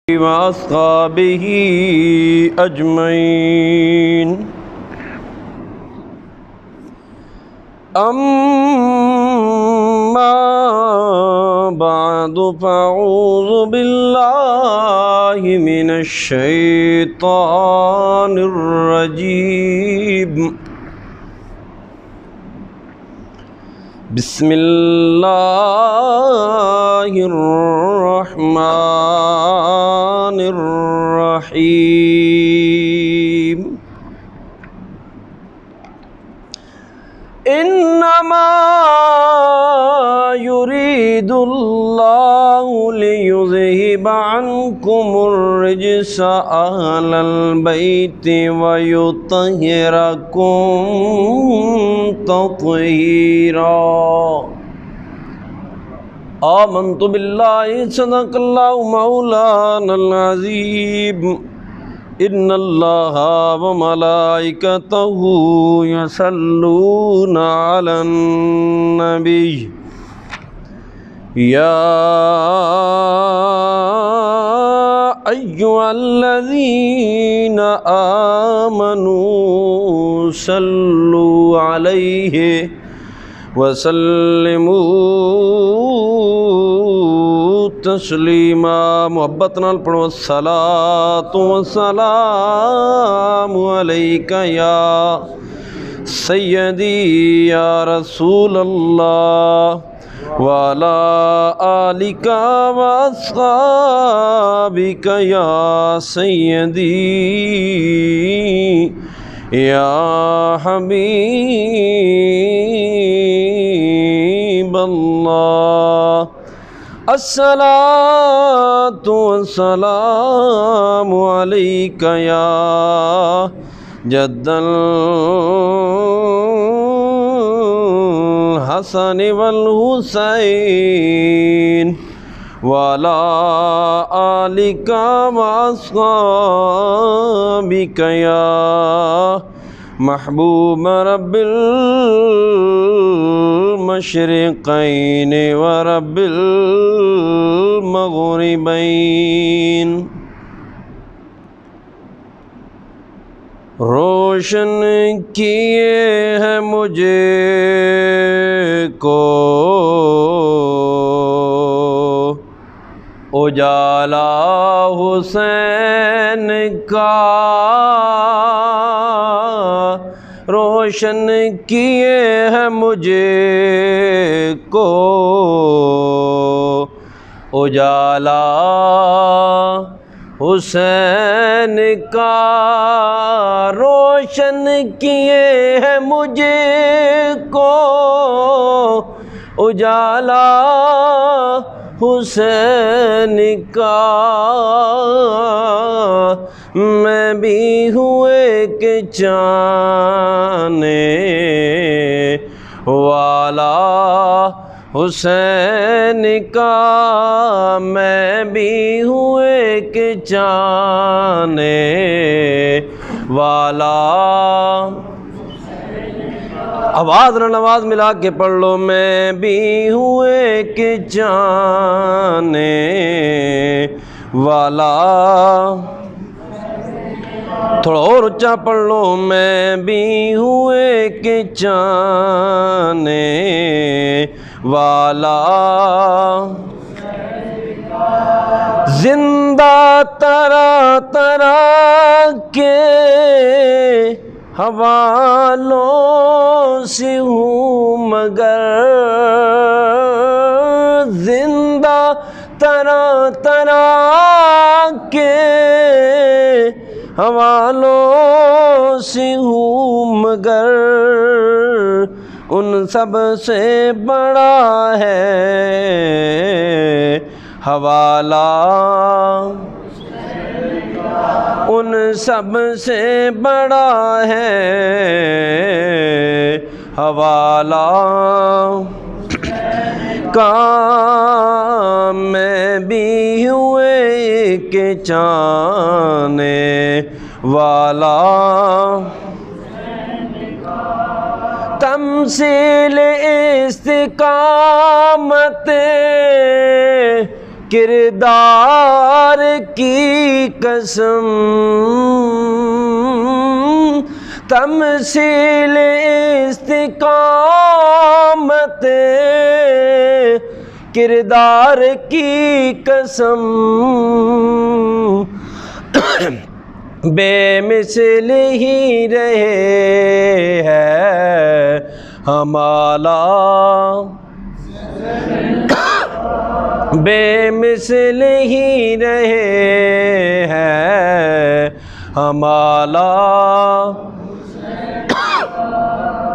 وأصحابه أجمعين. أما بعد فأعوذ بالله من الشيطان الرجيم. بسم الله الرحمن الرحيم. إنما يريد الله ليذهب عنكم الرجس أهل البيت ويطهركم تطهيرا. آمنت بالله صدق الله مولانا العظيم. إن الله وملائكته يصلون على النبي يا أيها الذين آمنوا صلوا عليه وسلموا تسلیما. محبت نال پڑھو الصلاۃ والسلام علیک یا سیدی یا رسول اللہ وعلی آلک واصحابک یا سیدی یا حبیب اللہ. الصلاۃ والسلام علیک یا جد الحسن والحسین وعلی آلک واصحابک یا محبوب رب المشرقین ورب المغربین. روشن کیے ہیں مجھے کو اجالا حسین کا. روشن کیے ہیں مجھے کو اجالا حسین کا. روشن کیے ہیں مجھے کو اجالا حسین کا. میں بھی ہوئے کہ چانے والا حسین کا. میں بھی ہوئے کہ چانے والا. آواز نواز ملا کے پڑھ لو. میں بھی ہوئے کہ چانے والا. تھوڑا اور اونچا پڑھ لو. میں بھی ہوئے کہ چانے والا. زندہ طرح طرح کے حوالوں سے ہوں مگر زندہ طرح طرح کے حوالوں سے ہوں مگر ان سب سے بڑا ہے حوالہ. ان سب سے بڑا ہے حوالہ. کام میں بھی ہوئے کہ چانے والا. تمثیل استقامت کردار کی قسم تمثیل استقامت کردار کی قسم بے مثل ہی رہے ہے ہمارا بے مثل ہی رہے ہے ہمارا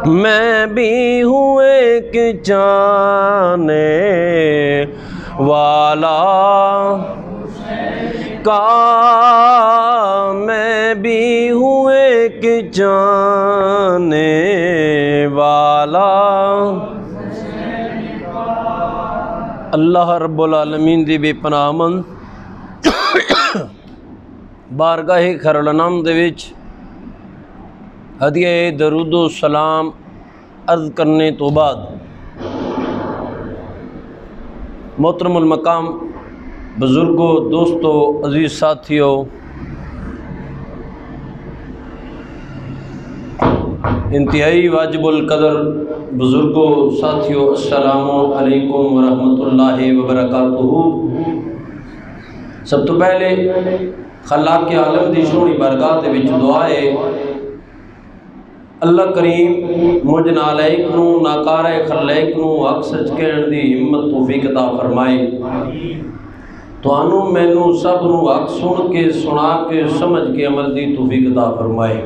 میں بھی ہوں ایک جانے والا کا میں بھی ہوں ایک جانے والا اللہ رب العالمین دی بے پناہ من بارگاہ خیرالانام دے وچ ہدیہ درود و سلام عرض کرنے تو بعد محترم المقام بزرگوں، دوستوں، عزیز ساتھیوں، انتہائی واجب القدر بزرگوں، ساتھیوں، السلام علیکم ورحمۃ اللہ وبرکاتہ۔ سب تو پہلے خلاق کے عالم دی سونی بارگاہ دے وچ دعا ہے اللہ کریم مجھ نالائق نو ناکار خلائق نو حق سچ کہن دی ہمت توفیق عطا فرمائے، توانوں مینوں سب نو حق سن کے سنا کے سمجھ کے عمل دی توفیق عطا فرمائے۔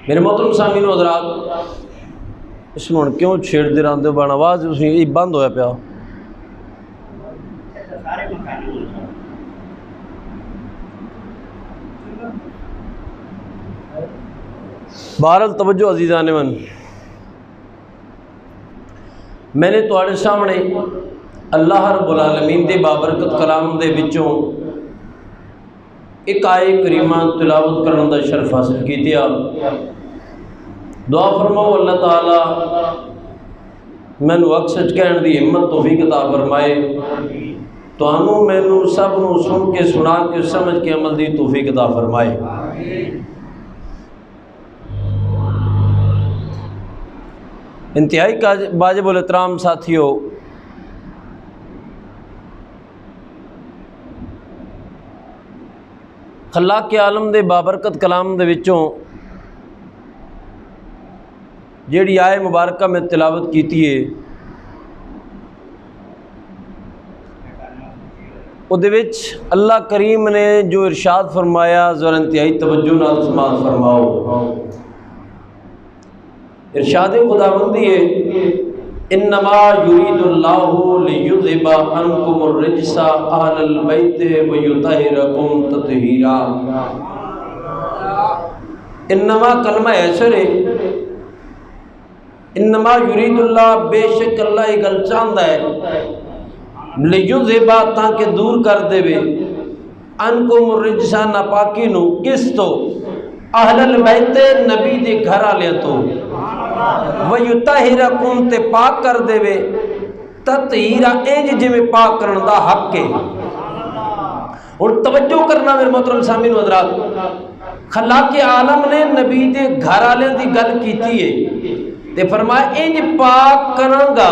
میرے محترم سامعین و حضرات، اس میں کیوں چھیڑ دے رہے ہو بان آواز اس میں بند ہویا پیا؟ بہرحال توجہ عزیزان من، میں نے تواڈے سامنے اللہ رب العالمین دے بابرکت کلام دے وچوں ایک آیت کریمہ تلاوت کرنے دا شرف حاصل کیتیا۔ دعا فرماؤ اللہ تعالی مینوں حق سچ کہن دی ہمت توفیق عطا فرمائے، تانوں مینوں سب نوں سن کے سنا کے سمجھ کے عمل دی توفیق عطا فرمائے۔ انتہائی واجب الاحترام ساتھیوں، خلاق کے عالم دے بابرکت کلام دے وچوں جیڑی آئے مبارکہ میں تلاوت کیتی ہے، او دے وچ اللہ کریم نے جو ارشاد فرمایا ذرا انتہائی توجہ نال سماعت فرماؤ۔ ارشاد خداوندی ہے انما یرید اللہ لیذھب عنکم الرجس اہل البیت ویطہرکم تطہیرا۔ انما کلمہ ایسر ہے، انما یرید اللہ، بے شک اللہ یہ گل چاہتا ہے، لیذھب تاکہ دور کر دے وے عنکم الرجس ناپاکی نو، کس تو؟ اہل البیت نبی دے گھر والے تو، وَيُطَهِرَكُمْ تے پاک کر دے وے، تطہیرا انج جویں پاک کرن دا حق ہے۔ اور توجہ کرنا میرے محترم سامعین و حضرات، خلاق عالم نے نبی دے گھر والوں دی گل کیتی ہے تے فرمایا انج پاک کراں گا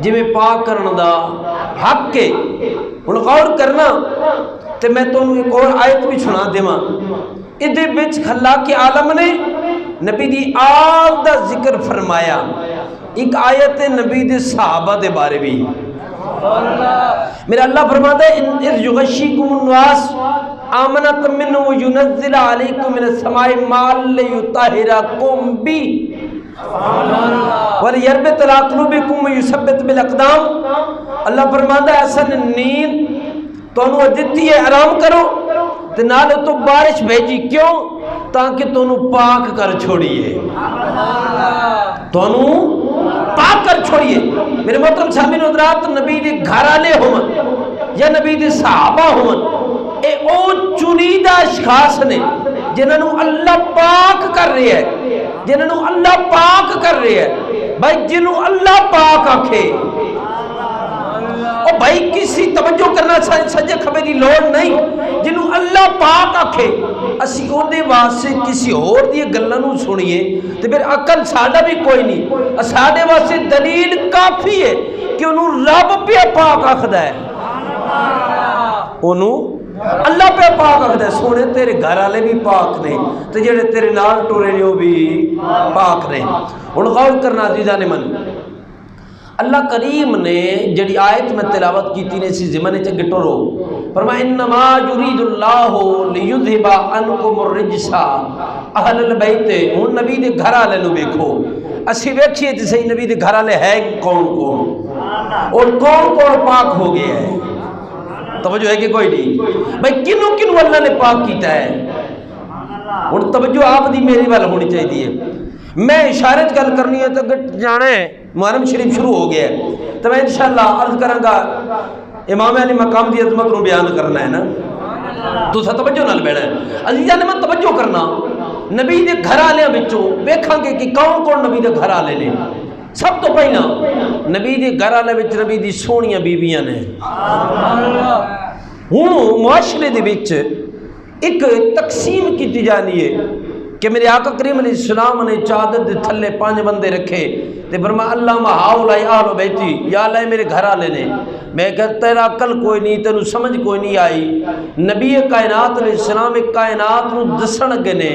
جویں پاک کرن دا حق ہے۔ ہن غور کرنا تے میں تانوں ایک اور آیت بھی سنا دیواں، ادھے وچ خلاق عالم نے نبی دی آل دا ذکر فرمایا، ایک آیت نبی دے صحابہ دے بارے بھی۔ میرا اللہ فرماتا ہے اِذْ يُغَشِّيكُمُ النُّعَاسُ آمَنَةً مِّنْهُ وَيُنَزِّلُ عَلَيْكُم مِّنَ السَّمَاءِ مَاءً لِّيُطَهِّرَكُم بِهِ وَلِيَرْبِطَ عَلَىٰ قُلُوبِكُمْ وَيُثَبِّتَ بِالْأَقْدَامِ۔ اللہ فرماتا ہے اصل نیند تانوں دیتی ہے، آرام کرو تے نال تو بارش بھیجی، کیوں؟ تاکہ تانوں پاک کر چھوڑیے، تانوں پاک کر چھوڑیے۔ میرے محترم سامعین و حضرات، نبی دے گھر والے ہون یا نبی دے صحابہ ہون، اے او چنیدہ اشخاص نے جنہاں نوں اللہ پاک کر رہے ہے، جنہاں نوں اللہ پاک کر رہے ہے۔ بھائی جنہوں اللہ پاک آکھے او بھائی کسی توجہ کرنا سجے کھبے دی لوڑ نہیں، جنہوں اللہ پاک آکھے اسی او دے واسطے کسی اور دی گلاں نوں سنیے تے پھر عقل ساڈا بھی کوئی نہیں، ساڈے واسطے دلیل کافی ہے کہ انہوں رب پہ پاک آکھدا ہے، انہوں اللہ پہ پاک آکھدا ہے سونے تیرے گھر والے بھی پاک نے تے جڑے تیرے نال ٹورے نے وہ بھی پاک نے۔ ہن غور کرنا عزیزان من، اللہ کریم نے جڑی آیت میں تلاوت کیتی نے اسی زمانے چ گٹو رو فرمایا انما یرید اللہ لیذھب عنکم الرجس اہل البیت۔ ہن نبی دے گھر والے نو ویکھو، اسی ویکھیے تے صحیح نبی دے گھر والے ہے کون کون اور کون کون پاک ہو گیا ہے، توجہ ہے کہ کوئی نہیں؟ بھائی کنوں کنوں اللہ نے پاک کیتا ہے؟ ہن توجہ آپ دی میری وال ہونی چاہیے، میں اشارت گل کرنی ہے تو جانا ہے محرم شریف شروع ہو گیا ہے تو میں انشاءاللہ عرض کروں گا امام علی مقام دی عظمت کو بیان کرنا ہے نا، تو توجہ نال بیٹھنا ہے عزیزاں نے میں توجہ کرنا نبی دے گھر والےاں وچوں ویکھاں گے کہ کون کون نبی دے گھر والے نے۔ سب تو پہلا نبی دے گھر والے وچ نبی دی سونیاں بیویاں نے۔ ہن معاشرے دے وچ ایک تقسیم کیتی جانی ہے کہ میرے آقا کریم علیہ السلام نے چادر دے تھلے 5 بندے رکھے تے فرمایا اللہم ہؤلاء اہل بیتی، یا اللہ میرے گھر والے نے۔ میں کہتا تیرا عقل کوئی نہیں، تینوں سمجھ کوئی نہیں آئی۔ نبی کائنات علیہ السلام ایک کائنات نو دسن لگے نے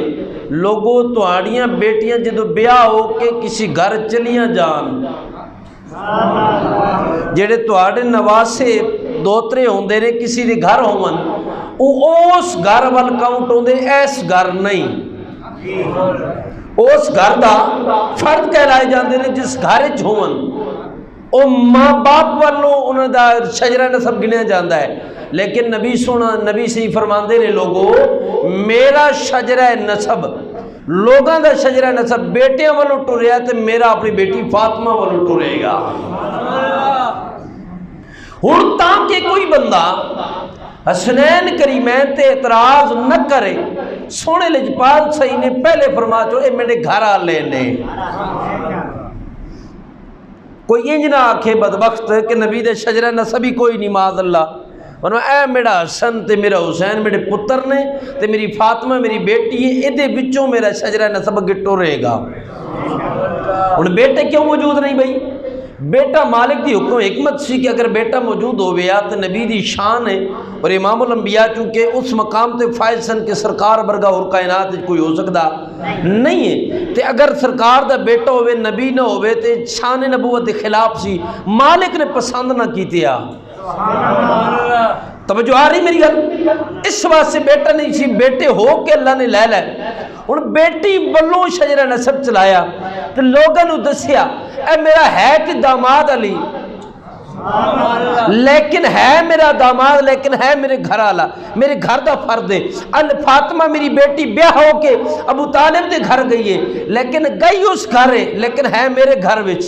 لوگوں تہاڑیاں بیٹیاں جدو بیاہ ہو کے کسی گھر چلیاں جان، جڑے تہاڑے نواسے دوترے ہوندے نے کسی دے گھر ہون او اس گھر وال کاؤنٹ ہوندے ایس گھر نہیں، اس گھر دا فرد کہلائے جاندے نے جس گھر وچ ہون او ماں باپ والوں انہاں دا شجرہ نسب گنیا جاندا ہے، لیکن نبی صحیح فرماندے نے لوگوں میرا شجرہ نسب لوگاں دا شجرہ نسب بیٹیاں والوں ٹریا تے میرا اپنی بیٹی فاطمہ والوں ٹرے گا۔ ہن تاکہ کوئی بندہ حسنین کریمین تے اعتراض نہ کرے، سونے لجپال صحیح نے پہلے فرما چھوڑے میرے گھر والے نے۔ کوئی انج نہ آکھے بدبخت کہ نبی دے شجرہ نسب ہی کوئی نہیں معاذ اللہ، ورنہ اے میرا حسن تے میرا حسین میرے پتر نے تے میری فاطمہ میری بیٹی ہے، ادھے بچوں میرا شجرہ نسب گٹو رہے گا۔ ان بیٹے کیوں موجود نہیں بھائی؟ بیٹا مالک دی حکم حکمت سی کہ اگر بیٹا موجود ہوئے تو نبی دی شان ہے، اور امام الانبیاء چونکہ اس مقام تے فائز سن کے سرکار برگا اور کائنات کوئی ہو سکتا نہیں ہے، تے اگر سرکار دا بیٹا ہوئے نبی نہ ہوئے تے شان نبوت دے خلاف سی، مالک نے پسند نہ کیتیا۔ توجہ آ رہی میری گل؟ اس واسطے بیٹا نہیں سی، بیٹے ہو کے اللہ نے لے لے ہن بیٹی بلوں شجرہ نسب چلایا تو لوگوں نے دسیا اے میرا ہے کہ داماد علی، لیکن ہے میرا داماد لیکن ہے میرے گھر والا، میرے گھر دا فرد ہے۔ فاطمہ میری بیٹی بیاہ ہو کے ابو طالب دے گھر گئی ہے، لیکن گئی اس گھر ہے لیکن ہے میرے گھر وچ۔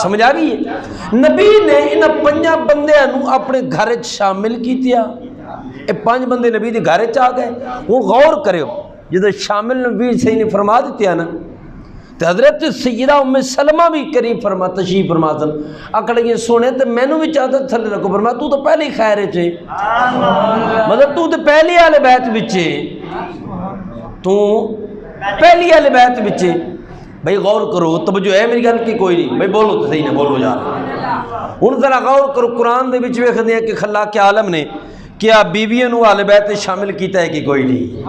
سمجھ آ گئی ہے؟ نبی نے ان 5 بندیاں نو اپنے گھر وچ شامل کیتیا، اے 5 بندے نبی دے گھر وچ آ گئے۔ ہن غور کریو جدو شامل نبی صحیح نے فرما دتیا نا تو حضرت سیدہ ام سلمہ بھی کریم فرما تشریف فرما سن اکڑیے سونے تو مینوں بھی چاہتا تھلے رکھو فرما تو تو پہلے خیر ہے، مطلب تو پہلی والے بیت بچے، تو پہلی والے بیت بچے۔ بھائی غور کرو، توجہ ہے میری گل کی کوئی نہیں؟ بھائی بولو تو صحیح نہ بولو یار۔ ہن ذرا غور کرو قرآن دے وچ ویکھدے ہیں کہ خلاق عالم نے کیا بیویوں نو اہل بیت شامل کیتا ہے کہ کوئی نہیں؟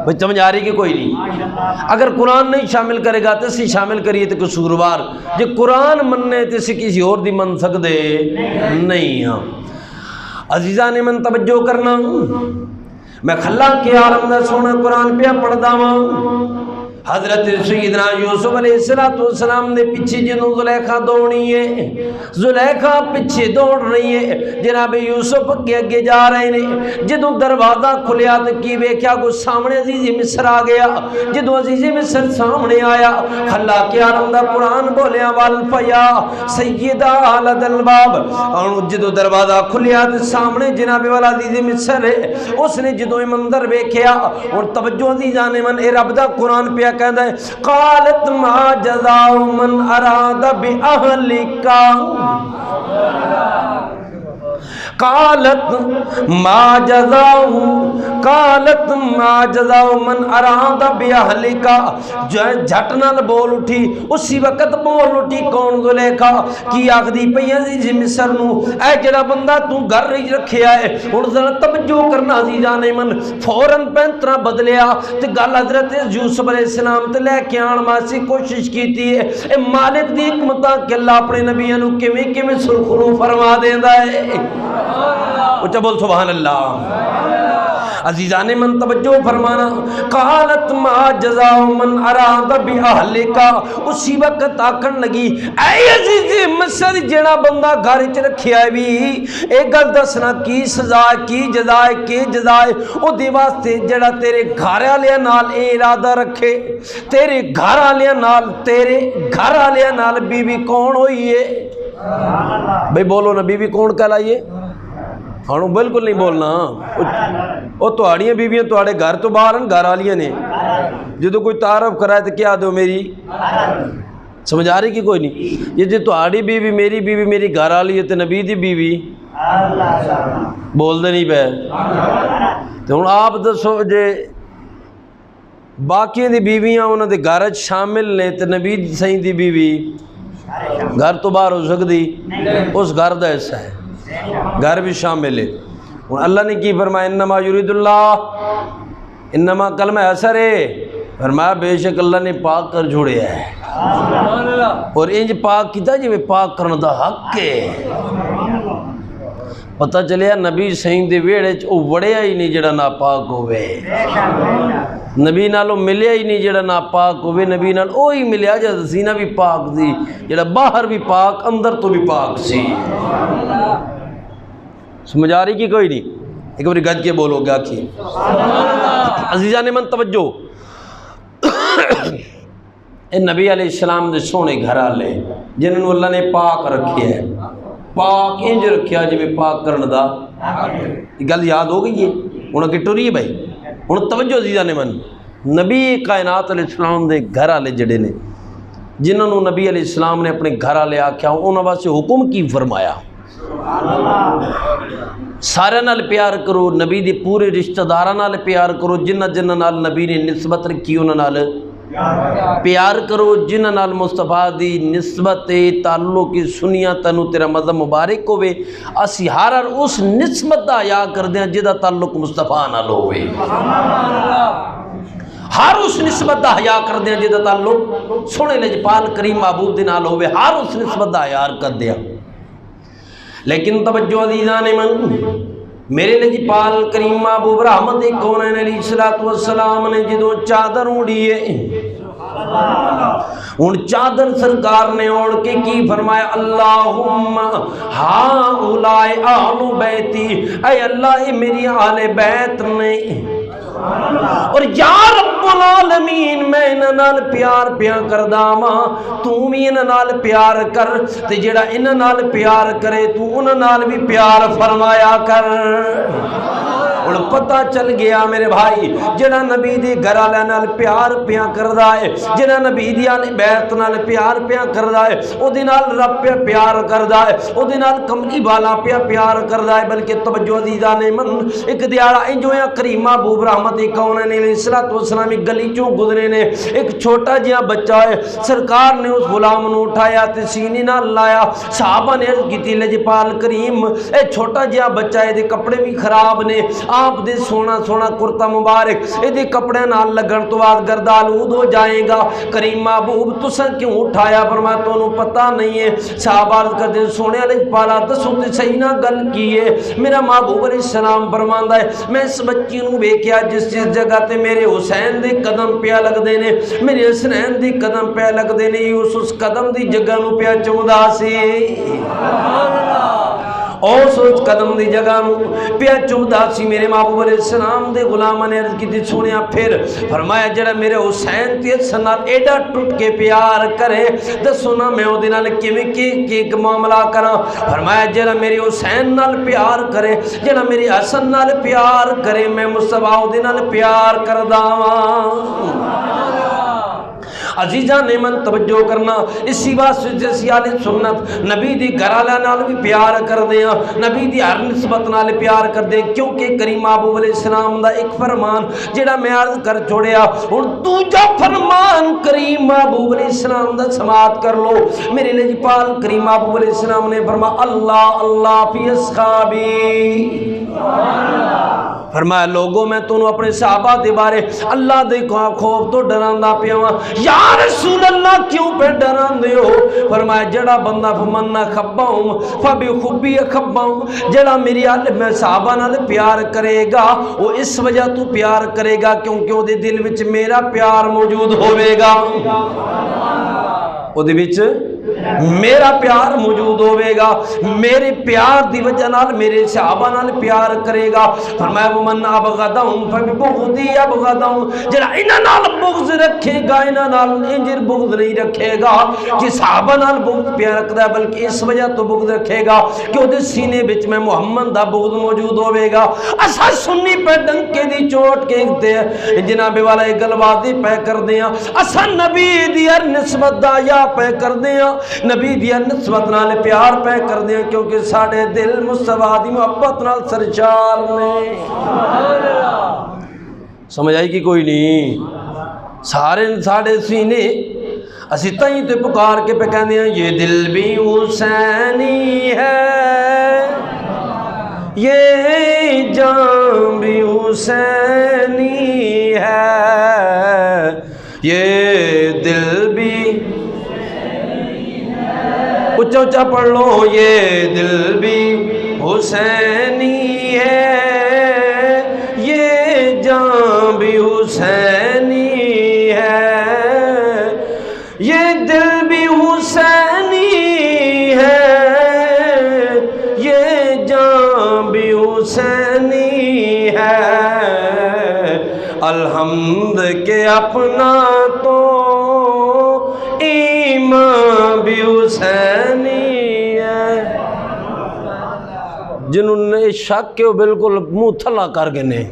بھائی سمجھ آ رہی کہ کوئی نہیں؟ اگر قرآن نہیں شامل کرے گا تو اسی شامل کریے تو قصوروار، جے قرآن مننے تو اسی کسی اور دی من سکدے نہیں ہاں۔ عزیزان من توجہ کرنا، میں خلاق عالم دا سونا قرآن پہ پڑھدا ہاں۔ حضرت سیدنا یوسف علیہ السلام نے پیچھے جنوں زلیخا دوڑنی ہے، زلیخا پیچھے دوڑ رہی ہے، جناب یوسف کے اگے جا رہے ہیں۔ جدوں دروازہ کھلیا تو کی ویکھیا کو سامنے عزیز مصر آ گیا۔ جدوں عزیز مصر سامنے آیا خلاق عالم دا قرآن بولیا والفیا سیدہ لد الباب، اور جدوں دروازہ کھلیا تو سامنے جناب والا عزیز مصر ہے۔ اس نے جدوں منظر ویکھیا اور توجہ عزیزان من اے رب دا قرآن پہ کہندا ہے قالت ما جزاء من اراد باہلکا قالت ما جزاء من اراد باہلکا جھٹ نال بول اٹھی اسی وقت بول اٹھی کون زلیخا کی آخدی پئی جی مصر نو اے جڑا بندہ تو گھر رکھیا ہے ہن ذرا توجہ کرنا عزیزان من فوراً پینترا بدلیا تے گل حضرت یوسف علیہ السلام تے لے کے آن واسطے کوشش کیتی ہے اے مالک دی حکمتاں کہ اللہ اپنے نبیوں نو کیویں کیویں سرخرو فرما دیندا ہے اچھا بول سبحان اللہ عزیزان من توجہ فرمانا قالت ما جزاء من اراد باہلکا اسی وقت آکھن لگی اے عزیز مصر جڑا بندہ گھر وچ رکھیا ہے بھی اے گل دسنا کی سزا کی جزا او دے واسطے جڑا تیرے گھر والے نال اے ارادہ رکھے تیرے گھر والے نال بی بی کون ہوئی ہے بھئی بولو نا بی بی کون کہلائیے ہاں بالکل نہیں بولنا وہ تہاڑیاں بیویاں تہاڑے گھر تو باہر ہیں گھر والیاں نے جدو کوئی تعارف کرائے تو کیا دو میری سمجھ آ رہی کہ کوئی نہیں یہ جو تہاڑی بیوی میری گھر والی ہے تو نبی دی بیوی بول دے نہیں پہ تو ہن آپ دسو جے باقیاں دی بیویاں انہاں دے گھر شامل نے تو نبی سائیں دی بیوی گھر تو باہر ہو سکتی اس گھر دا حصہ ہے گھر بھی شامل ہے اللہ نے کی فرمایا انما یرید اللہ انما کلمہ اثر ہے فرمایا بے شک اللہ نے پاک کر جھوڑیا ہے اور انج پاک کیتا جی پاک کرنا دا حق ہے پتہ چلیا نبی سائیں دے ویڑے او وڑیا ہی نہیں جڑا ناپاک ہوئے نبی نالوں ملیا ہی نہیں جڑا ناپاک ہوئے نبی نال اوہی ملیا جڑا سینہ بھی پاک سی جڑا باہر بھی پاک اندر تو بھی پاک سی سمجھ آ رہی کی کوئی نہیں ایک باری گج کے بولو گیا کی عزیزان من توجہ اے نبی علیہ السلام دے سونے گھر والے جنہوں اللہ نے پاک رکھیا ہے پاک انج رکھیا جی میں پاک کرن دا یہ گل یاد ہو گئی ہے انہوں کی ٹوری ہے بھائی انہوں توجہ عزیزان من نبی کائنات علیہ السلام دے گھر والے جڑے نے جنہوں نبی علیہ السلام نے اپنے گھر والے آکھیا انہوں واسطے حکم کی فرمایا سارے نال پیار کرو نبی دی پورے رشتہ داراں نال پیار کرو جنہ نال نبی نے نسبت رکھی انہاں نال پیار کرو جنہ نال مصطفیٰ دی نسبت تعلق کی سنیا تنو تیرا مذہب مبارک ہوئے اسی ہر اس نسبت دا حیا کردے ہیں جدا تعلق مصطفیٰ نال ہوئے ہر اس نسبت دا حیا کردے ہیں جدا تعلق سونے لجپال کریم محبوب دے نال ہوئے ہر اس نسبت دا حیا کردے ہیں لیکن توجہ عزیزان من میرے لجپال کریم محبوب رحمت کونین علیہ السلام نے جدو چادر اڑیے ان چادر سرکار نے اوڑھ کے کی فرمایا اللہم ہاؤلائے آل بیتی اے اللہ میری آل بیت نے اور یا رب العالمین میں انہاں نال پیار پیا کردا واں تو بھی انہاں نال پیار کر تے جڑا انہاں نال پیار کرے تو انہاں نال بھی پیار فرمایا کر اور پتہ چل گیا میرے بھائی جڑا نبی دی گھر والے نال پیار پیا کردا ہے جڑا نبی دی آل بیت نال پیار پیا کردا ہے او دے نال رب پہ پیار کردا ہے او دے نال کملی والا پہ پیار کردا ہے بلکہ توجہ عزیزان من ایک دیاڑا انجو یا کریم محبوب رحمت کونین علیہ السلام ایک گلی چوں گزرے نے ایک چھوٹا جہا بچہ ہے سرکار نے اس غلام نو اٹھایا تے سینے نال لایا صحابہ نے عرض کیتی لجپال کریم اے چھوٹا جہا بچہ ہے دے کپڑے بھی خراب نے آپ دے سونا کرتا مبارک اے دے کپڑے نال لگن تو بعد گرد آلود ہو جائے گا کریم محبوب تساں کیوں اٹھایا فرمایا تو پتہ نہیں ہے صحابہ عرض کرتے سونے لجپالا دسو تے صحیح نہ گل کیے میرا محبوب علیہ السلام فرماندا ہے میں اس بچی نو ویکھیا جس جگہ تے میرے حسین دے قدم پیا لگ دے نے میرے حسین دی قدم پیا لگ دے نے اس قدم دی جگہ نو پیا چمدا سی اس قدم دی جگہ نو پیا چمدا سی میرے محبوب علیہ السلام دے غلام نے عرض کی سنیا پھر فرمایا جڑا میرے حسین تے سنال ایڈا ٹوٹ کے پیار کرے دسو نا میں او دے نال کیویں کی معاملہ کراں فرمایا جڑا میرے حسین نال پیار کرے جڑا میرے حسن نال پیار کرے میں مصطفیٰ او دے نال پیار کردا واں عزیزان من توجہ کرنا، اسی واسطے اسی اہل سنت نبی دی گھر والے نال بھی پیار کردے ہاں، نبی دی ہر نسبت نال پیار کردے، کیونکہ کریم محبوب علیہ السلام دا ایک فرمان جڑا میں عرض کر چھوڑیا، ہن دوجا فرمان کریم محبوب علیہ السلام دا سماعت کر لو۔ میرے نبی پاک کریم محبوب علیہ السلام نے فرمایا اللہ اللہ فی اصحابی، فرمایا لوگوں میں تنوں اپنے صحابہ دے بارے اللہ دے خوف تو ڈراندا پیا ہاں۔ یا رسول اللہ کیوں پہ ڈراندے ہو؟ فرمایا جڑا بندہ فمن خبہم فبحبی خبہم، جڑا میری میں صحابہ نال پیار کرے گا وہ اس وجہ تو پیار کرے گا کیونکہ وہ دے دل وچ میرا پیار موجود ہوئے گا، وہ دے وچ میرا پیار موجود ہوئے گا، میرے پیار دی وجہ نال میرے صحابہ نال پیار کرے گا۔ فرمایا ومن ابغضہم فببغضی ابغضہم، جڑا انہاں نال بغض رکھے گا انہاں نال انجر بغض نہیں رکھے گا کہ صحابہ نال بغض پیار رکھدا ہے، بلکہ اس وجہ تو بغض رکھے گا کہ وہ دے سینے وچ میں محمد دا بغض موجود ہوئے گا۔ اسا سنی پہ ڈنکے دی چوٹ کہتے ہیں جناب والا ایک گل واضح پہ کر دیاں، اسا نبی دی ہر نسبت دا یا پہ کر دیاں، نبی دی نسبت نال پیار پہ کر دیں کیونکہ ساڑھے دل مصطفیٰ دی محبت نال سرشار نے۔ سمجھ آئی کہ کوئی نہیں؟ ساڑھے سینے اسی تائیں تے پکار کے پہ کہنے ہیں یہ دل بھی حسینی ہے، یہ جان بھی حسینی ہے، یہ دل بھی اچھا اچھا پڑھ لو، یہ دل بھی حسینی ہے، یہ جان بھی حسینی ہے، یہ دل بھی حسینی ہے، یہ جان بھی حسینی ہے، الحمد کے اپنا تو ایمان بھی حسینی ہے۔ جنہوں نے شک کے وہ بالکل منہ تھلا کر گئے نے،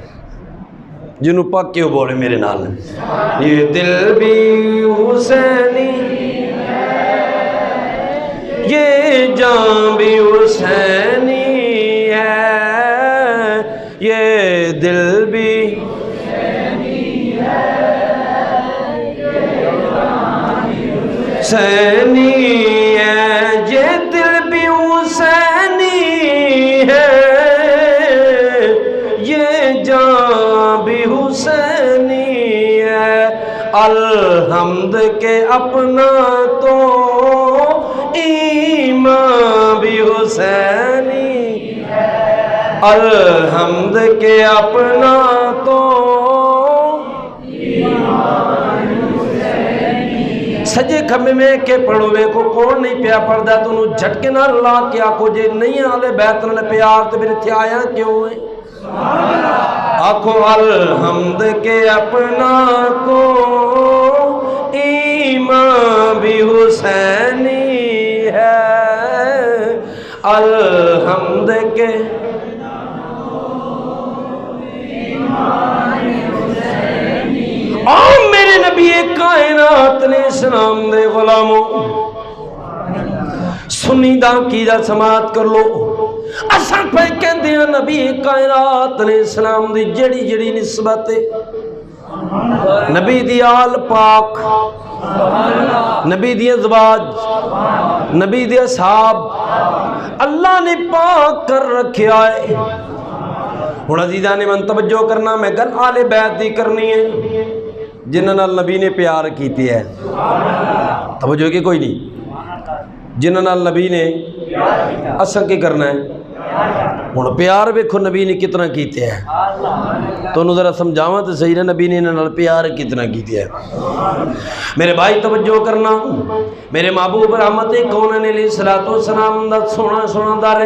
جنہوں پاک کے وہ بولے میرے نال یہ دل بھی حسینی ہے، یہ جان بھی حسینی ہے، یہ دل بھی حسینی ہے، یہ دل بھی حسینی ہے، یہ جان بھی حسینی ہے، الحمد کے اپنا تو ایمان بھی حسینی ہے، الحمد کے اپنا تو سجے کھمے میں کے پڑھو وے کو کون نہیں پیا پڑھدا تو انہوں جھٹکے نہ لا کے آکھو جے نہیں آلے بیت نہ پیار تو میرے تھے آیا کیوں ہے؟ آکھو الحمد کے اپنا کو ایمان بھی حسینی ہے، الحمد کے اور میرے نبی کائنات نے اسلام دے غلاموں سنی دا کی جا سماعت کر لو، اصل پہ کہندے ہیں نبی کائنات نے اسلام دی جڑی جڑی نسبت نبی دی آل پاک، نبی دی ازواج، نبی دی اصحاب اللہ نے پاک کر رکھیا ہے۔ ہن عزیزان من توجہ کرنا، میں گل آل بیت دی کرنی ہے جنہاں نال نبی نے پیار کیتی ہے، توجہ کہ کوئی نہیں، جنہاں نال نبی نے اساں کی کرنا ہے، ہن پیار ویکھو نبی نے کتنا کیتے ہیں، تو انہوں ذرا سمجھاواں تو صحیح نہ نبی نے انہاں نال پیار کتنا کیتے ہیں۔ میرے بھائی توجہ کرنا، میرے محبوب رحمت کونین علیہ الصلوۃ والسلام دا سونا سونا دار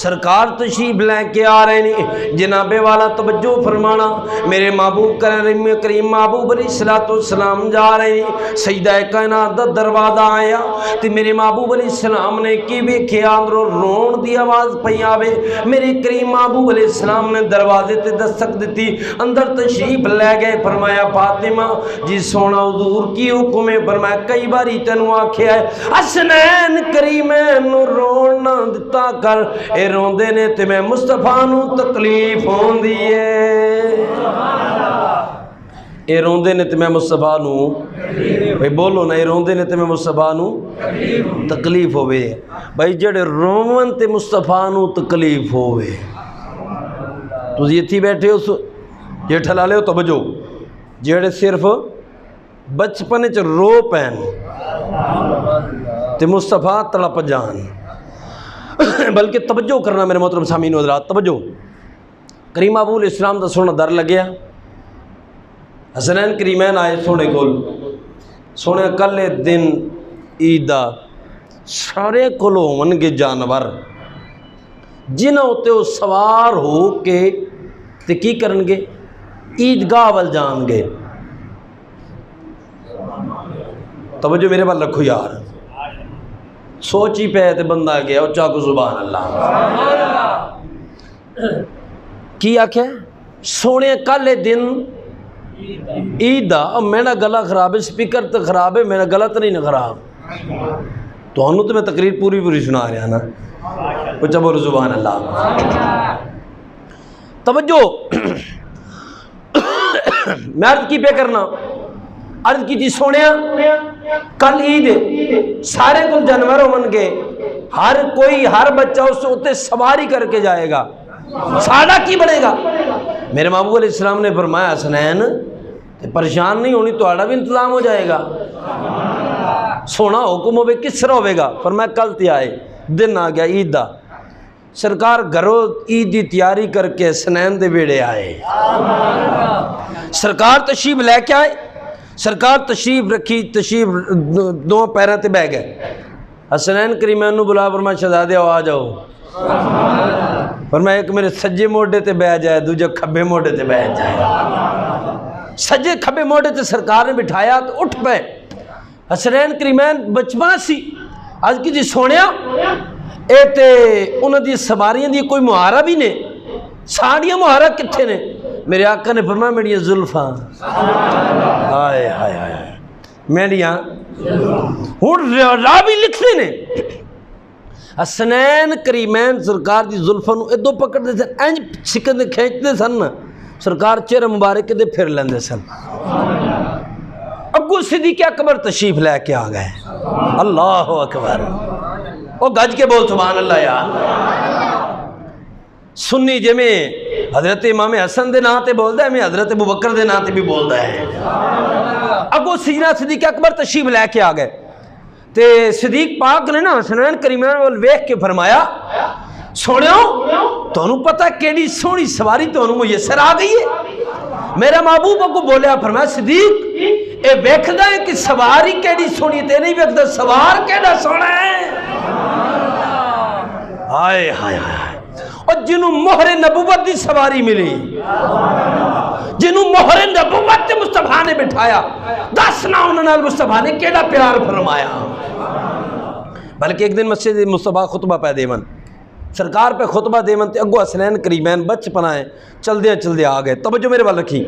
سرکار تشریف لے کے آ رہے ہیں، جناب والا توجہ فرمانا، میرے محبوب کریم محبوب علیہ الصلوۃ والسلام جا رہے ہیں، سیدہ کائنات دا دروازہ آیا تے میرے محبوب علیہ السلام نے کی ویکھیا، اندروں رون دی آواز پئی جاوے۔ میرے کریم محبوب علیہ السلام نے دروازے تے دستک دیتی، اندر تشریف لے گئے۔ فرمایا فاطمہ جی سونا حضور کی حکم ہے؟ فرمایا کئی باری تینوں آکھیا ہے حسنین کریمین نو رون نہ دتا کر، اے روندے نے تے میں مصطفیٰ نو تکلیف ہوندی ہے، اے روندے نے تے میں مصطفیٰ نو، بھئی بولو نا، اے روندے نے تے میں مصطفیٰ نو تکلیف ہوئے۔ بھئی جڑے رومن تے مصطفیٰ نو تکلیف ہوئے، تو یہ تھی بیٹھے ہو یہ ٹھلا لے ہو توجہ، جڑے صرف بچپنے چ رو پین تے مصطفیٰ تڑپ جان۔ بلکہ توجہ کرنا میرے محترم سامعین و حضرات، توجہ، کریم ابو الاسلام دا سونا در لگیا، حسنین کریمین آئے سونے کول، سونے کلے دن عیدہ سارے کولو ہونگے جانور جنہاں ہوتے ہو سوار ہو کے تے کی کرنگے عیدگاہ وال جان گے۔ توجہ میرے بال رکھو یار، سوچی پہ تے بندہ گیا اور چاکو سبحان اللہ کی آکھے سونے کلے دن عیدہ۔ اب میرا گلا خراب ہے، سپیکر تو خراب ہے، میرا گلا تو نہیں خراب، تو انہوں تو میں تقریر پوری سنا رہا نا، کچھ بولو سبحان اللہ۔ توجہ میں عرض کی پہ کرنا، عرض کی تھی سونیا کل عید ہے، سارے کل جانوروں من گئے، ہر کوئی ہر بچہ اس سے سواری کر کے جائے گا، سادہ کی بڑھے گا۔ میرے محبوب علیہ السلام نے فرمایا حسنین پریشان نہیں ہونی، تو آڑا بھی انتظام ہو جائے گا، سونا حکم ہوئے کس طرح ہوئے گا؟ فرمایا کل تے آئے دن آ گیا عید دا، سرکار گھروں عید دی تیاری کر کے حسنین دے بیڑے آئے، سرکار تشریف لے کے آئے، سرکار تشریف رکھی، تشریف دو پیریں تے بہ گئے، حسنین کریمین نو بلا، فرمایا شہزادے آ جاؤ، فرمایا ایک میرے سجے موڑے تے بہ جائے، دوجہ کھبے موڑے تے بہ جائے۔ سجے کھبے موڑے تے سرکار نے بٹھایا تو اٹھ پہ، حسنین کریمین بچپنا سی، آج کی جی سونیا اے تے انہوں دی سواریاں دی کوئی مہارہ بھی نے، ساڑیاں مہارہ کتھے نے؟ میرے آقا نے فرمایا میڈیاں زلفاں، آئے آئے آئے میڈیاں ہون راہ بھی لکھنے نے۔ حسنین کریمین سرکار دی زلفاں نو ادو پکڑ دے سن، اینج سکن دے کھینچ دے سن، سرکار چہرہ مبارک دے پھر لیندے سن۔ ابو صدیق اکبر تشریف لے کے آ گئے، اللہ اکبر، او گج کے بول سبحان اللہ یار۔ سنی جے میں حضرت امام حسن دے ناں تے بول دا ہے، میں حضرت ابو بکر دے ناں تے بھی بول دا ہے۔ ابو سیدنا صدیق اکبر تشریف لے کے آ گئے تے صدیق پاک نے نا حسنین کریمین وال ویکھ کے فرمایا سونیو تو انہوں پتہ کیڑی سونی سواری تو انہوں میسر آ گئی ہے؟ میرا محبوب کو بولیا، فرمایا صدیق اے ویکھدا ہے کہ سواری کیڑی سونی تے نہیں ویکھدا سوار کیڑا سونا ہے؟ ہائے ہائے ہائے، اور جنہوں مہر نبوت دی سواری ملی، جنہوں مہر نبوت تے مصطفیٰ نے بٹھایا، دسنا انہوں نے مصطفیٰ نے کیڑا پیار فرمایا۔ بلکہ ایک دن مسجد مصطفیٰ خطبہ پہ دیون، سرکار پہ خطبہ دیون تے اگو حسنین کریمین بچپنا ہے، چل دیا آ گئے، توجہ میرے وال رکھی،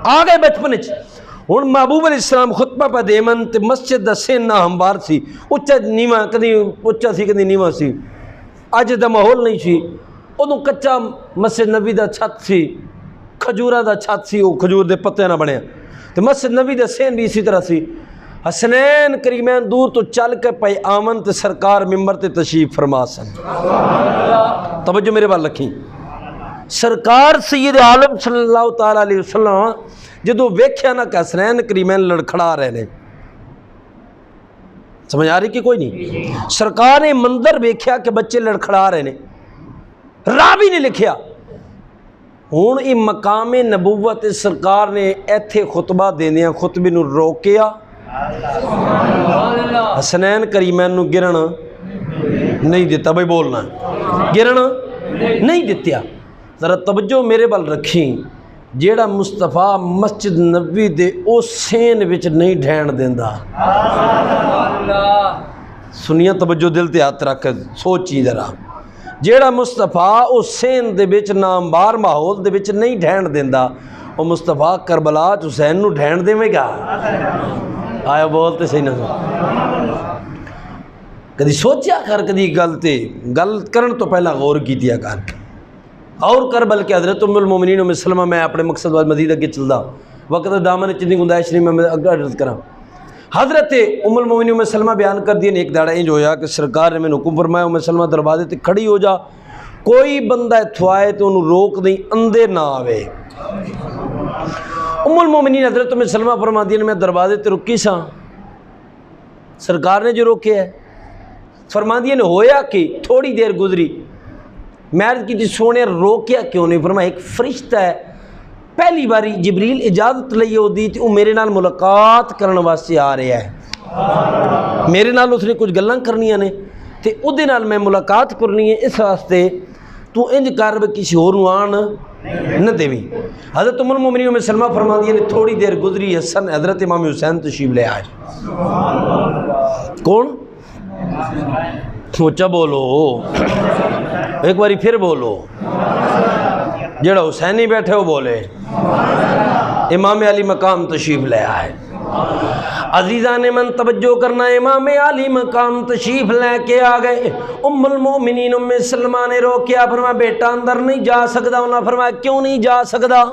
آ گئے بچپنے چ۔ ہن محبوب علیہ السلام خطبہ پہ دیون تے مسجد دا سین نہ ہموار سی، اچھا نیواں کدی اچھا سی کدی نیواں سی، اج دا ماحول نہیں سی، ادوں کچا مسجد نبی دا چھت سی، کھجوراں دا چھت سی، وہ کھجور دے پتے نہ بنے، تے مسجد نبی دا سین بھی اسی طرح سی۔ حسنین کریمین دور تو چل کے پئی آمن تے سرکار ممبر تے تشریف فرما سن، توجہ میرے بال رکھی۔ سرکار سید عالم صلی اللہ تعالی علیہ وسلم جدو ویکھیا نہ کہ حسنین کریمین لڑکھڑا رہے نے، سمجھ آ رہی کہ کوئی نہیں؟ سرکار نے منظر ویکھیا کہ بچے لڑکھڑا رہے نے، راہ بھی نہیں لکھیا۔ ہون ای مقام نبوت سرکار نے ایتھے خطبہ دیندیاں خطبے نو روکیا، حسنین کریمین نو گرن نہیں دیتا، بھائی بولنا گرن نہیں دیتیا۔ ذرا توجہ میرے بال رکھیں، جیڑا مصطفیٰ مسجد نبی دے او سین وچ نہیں ڈھین دیندا، سنیا توجہ دل تے ہاتھ رکھ سوچی ذرا، جیڑا مصطفیٰ حسین دے وچ نامبار ماحول دے وچ نہیں ڈھین دیندا وہ مصطفیٰ کربلا حسین نو ڈھین دے گا؟ آیا بولتے صحیح نہ کدی سوچیا کر کدی گل کرن تو پہلا غور کیتیا کر اور کر بلکہ حضرت ام المومنین ام سلمہ میں اپنے مقصد وال مزید اگے چلدا وقت دامن چنی گنجائش نہیں میں اگے عرض کراں حضرت ام المومنین ام سلمہ بیان کر دی ایک داڑا انج ہویا کہ سرکار نے میں حکم فرمایا ام سلمہ دروازے تے کھڑی ہو جا کوئی بندہ اتھوں آئے تو انہوں روک دیں اندر نہ آوے ام المومنین حضرت ام سلمہ فرما دی میں دروازے تے رکی سا سرکار نے جو روکے ہے فرما دی نے ہویا کہ تھوڑی دیر گزری میں عرض کی تھی سونے روکیا کیوں نہیں فرمایا ایک فرشتہ ہے پہلی باری جبریل اجازت لئی ہو دی تھی وہ میرے نال ملاقات کرنے واسطے آ رہا ہے میرے نال اس نے کچھ گلاں کرنیاں نے تے او دے نال میں ملاقات کرنی ہے اس واسطے تو انج کر کسی اور نو آن نہ دیویں حضرت ام المومنین ام سلمہ فرما دی نے تھوڑی دیر گزری حسن حضرت امام حسین تشریف لے آئے کون سوچا بولو ایک باری پھر بولو جڑا حسینی بیٹھے ہو بولے امام علی مقام تشریف لے آئے عزیزان من توجہ کرنا امام علی مقام تشریف لے کے آ گئے ام المومنین ام سلمہ نے روکیا فرمایا بیٹا اندر نہیں جا سکتا انہوں نے فرمایا کیوں نہیں جا سکتا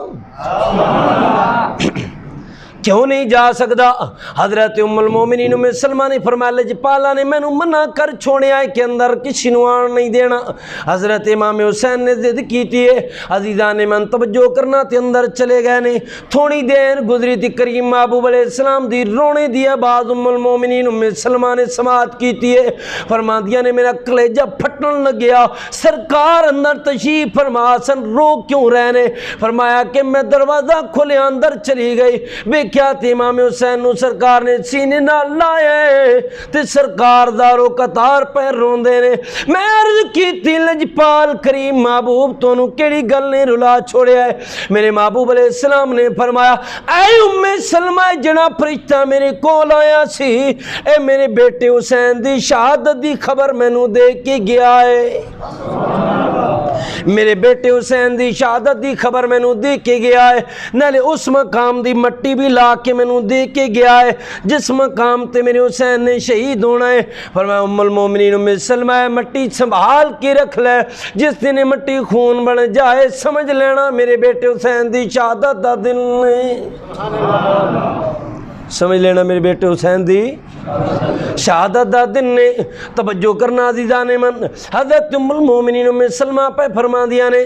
کیوں نہیں جا سکتا حضرت ام المومنین ام سلمہ نے فرمایا لجپالا نے میں منع کر چھوڑے آئے کہ اندر کسی نو آن نہیں دینا حضرت امام حسین نے ضد کی تھی عزیزان من توجہ کرنا تے اندر چلے گئے نے تھوڑی دیر گزری تھی کریم محبوب علیہ السلام دی رونے دی آواز ام المومنین ام سلمہ نے سماعت کی تھی فرما دیا نے میرا کلیجہ پھٹن لگ گیا سرکار اندر تشریف فرما سن رو کیوں رہنے فرمایا کہ میں دروازہ کھلے اندر چلی گئی کیا تھی امام حسین نو سرکار نے سینے نہ لائے تے سرکار دارو قطار پہ روندے نے میں عرض کی تھی لجپال کریم محبوب تو نو کیڑی گل نے رلا چھوڑے آئے میرے محبوب علیہ السلام نے فرمایا اے ام سلمہ جنا فرشتہ میرے کول آیا سی اے میرے بیٹے حسین دی شہادت دی خبر میں نو دے کے گیا ہے میرے بیٹے حسین دی شہادت دی خبر میں نو دے کے گیا ہے نالے اس مقام دی مٹی بھی لا کے میں نو دے کے گیا ہے جس مقام تے میرے حسین نے شہید ہونا ہے فرمایا ام المومنین ام سلمہ مٹی سنبھال کے رکھ لے جس دن مٹی خون بن جائے سمجھ لینا میرے بیٹے حسین دی شہادت دا دن سمجھ لینا میرے بیٹے حسین دی شہادت دا دن نے توجہ کرنا عزیزان من حضرت ام المومنین ام سلمہ پہ فرما دیا نے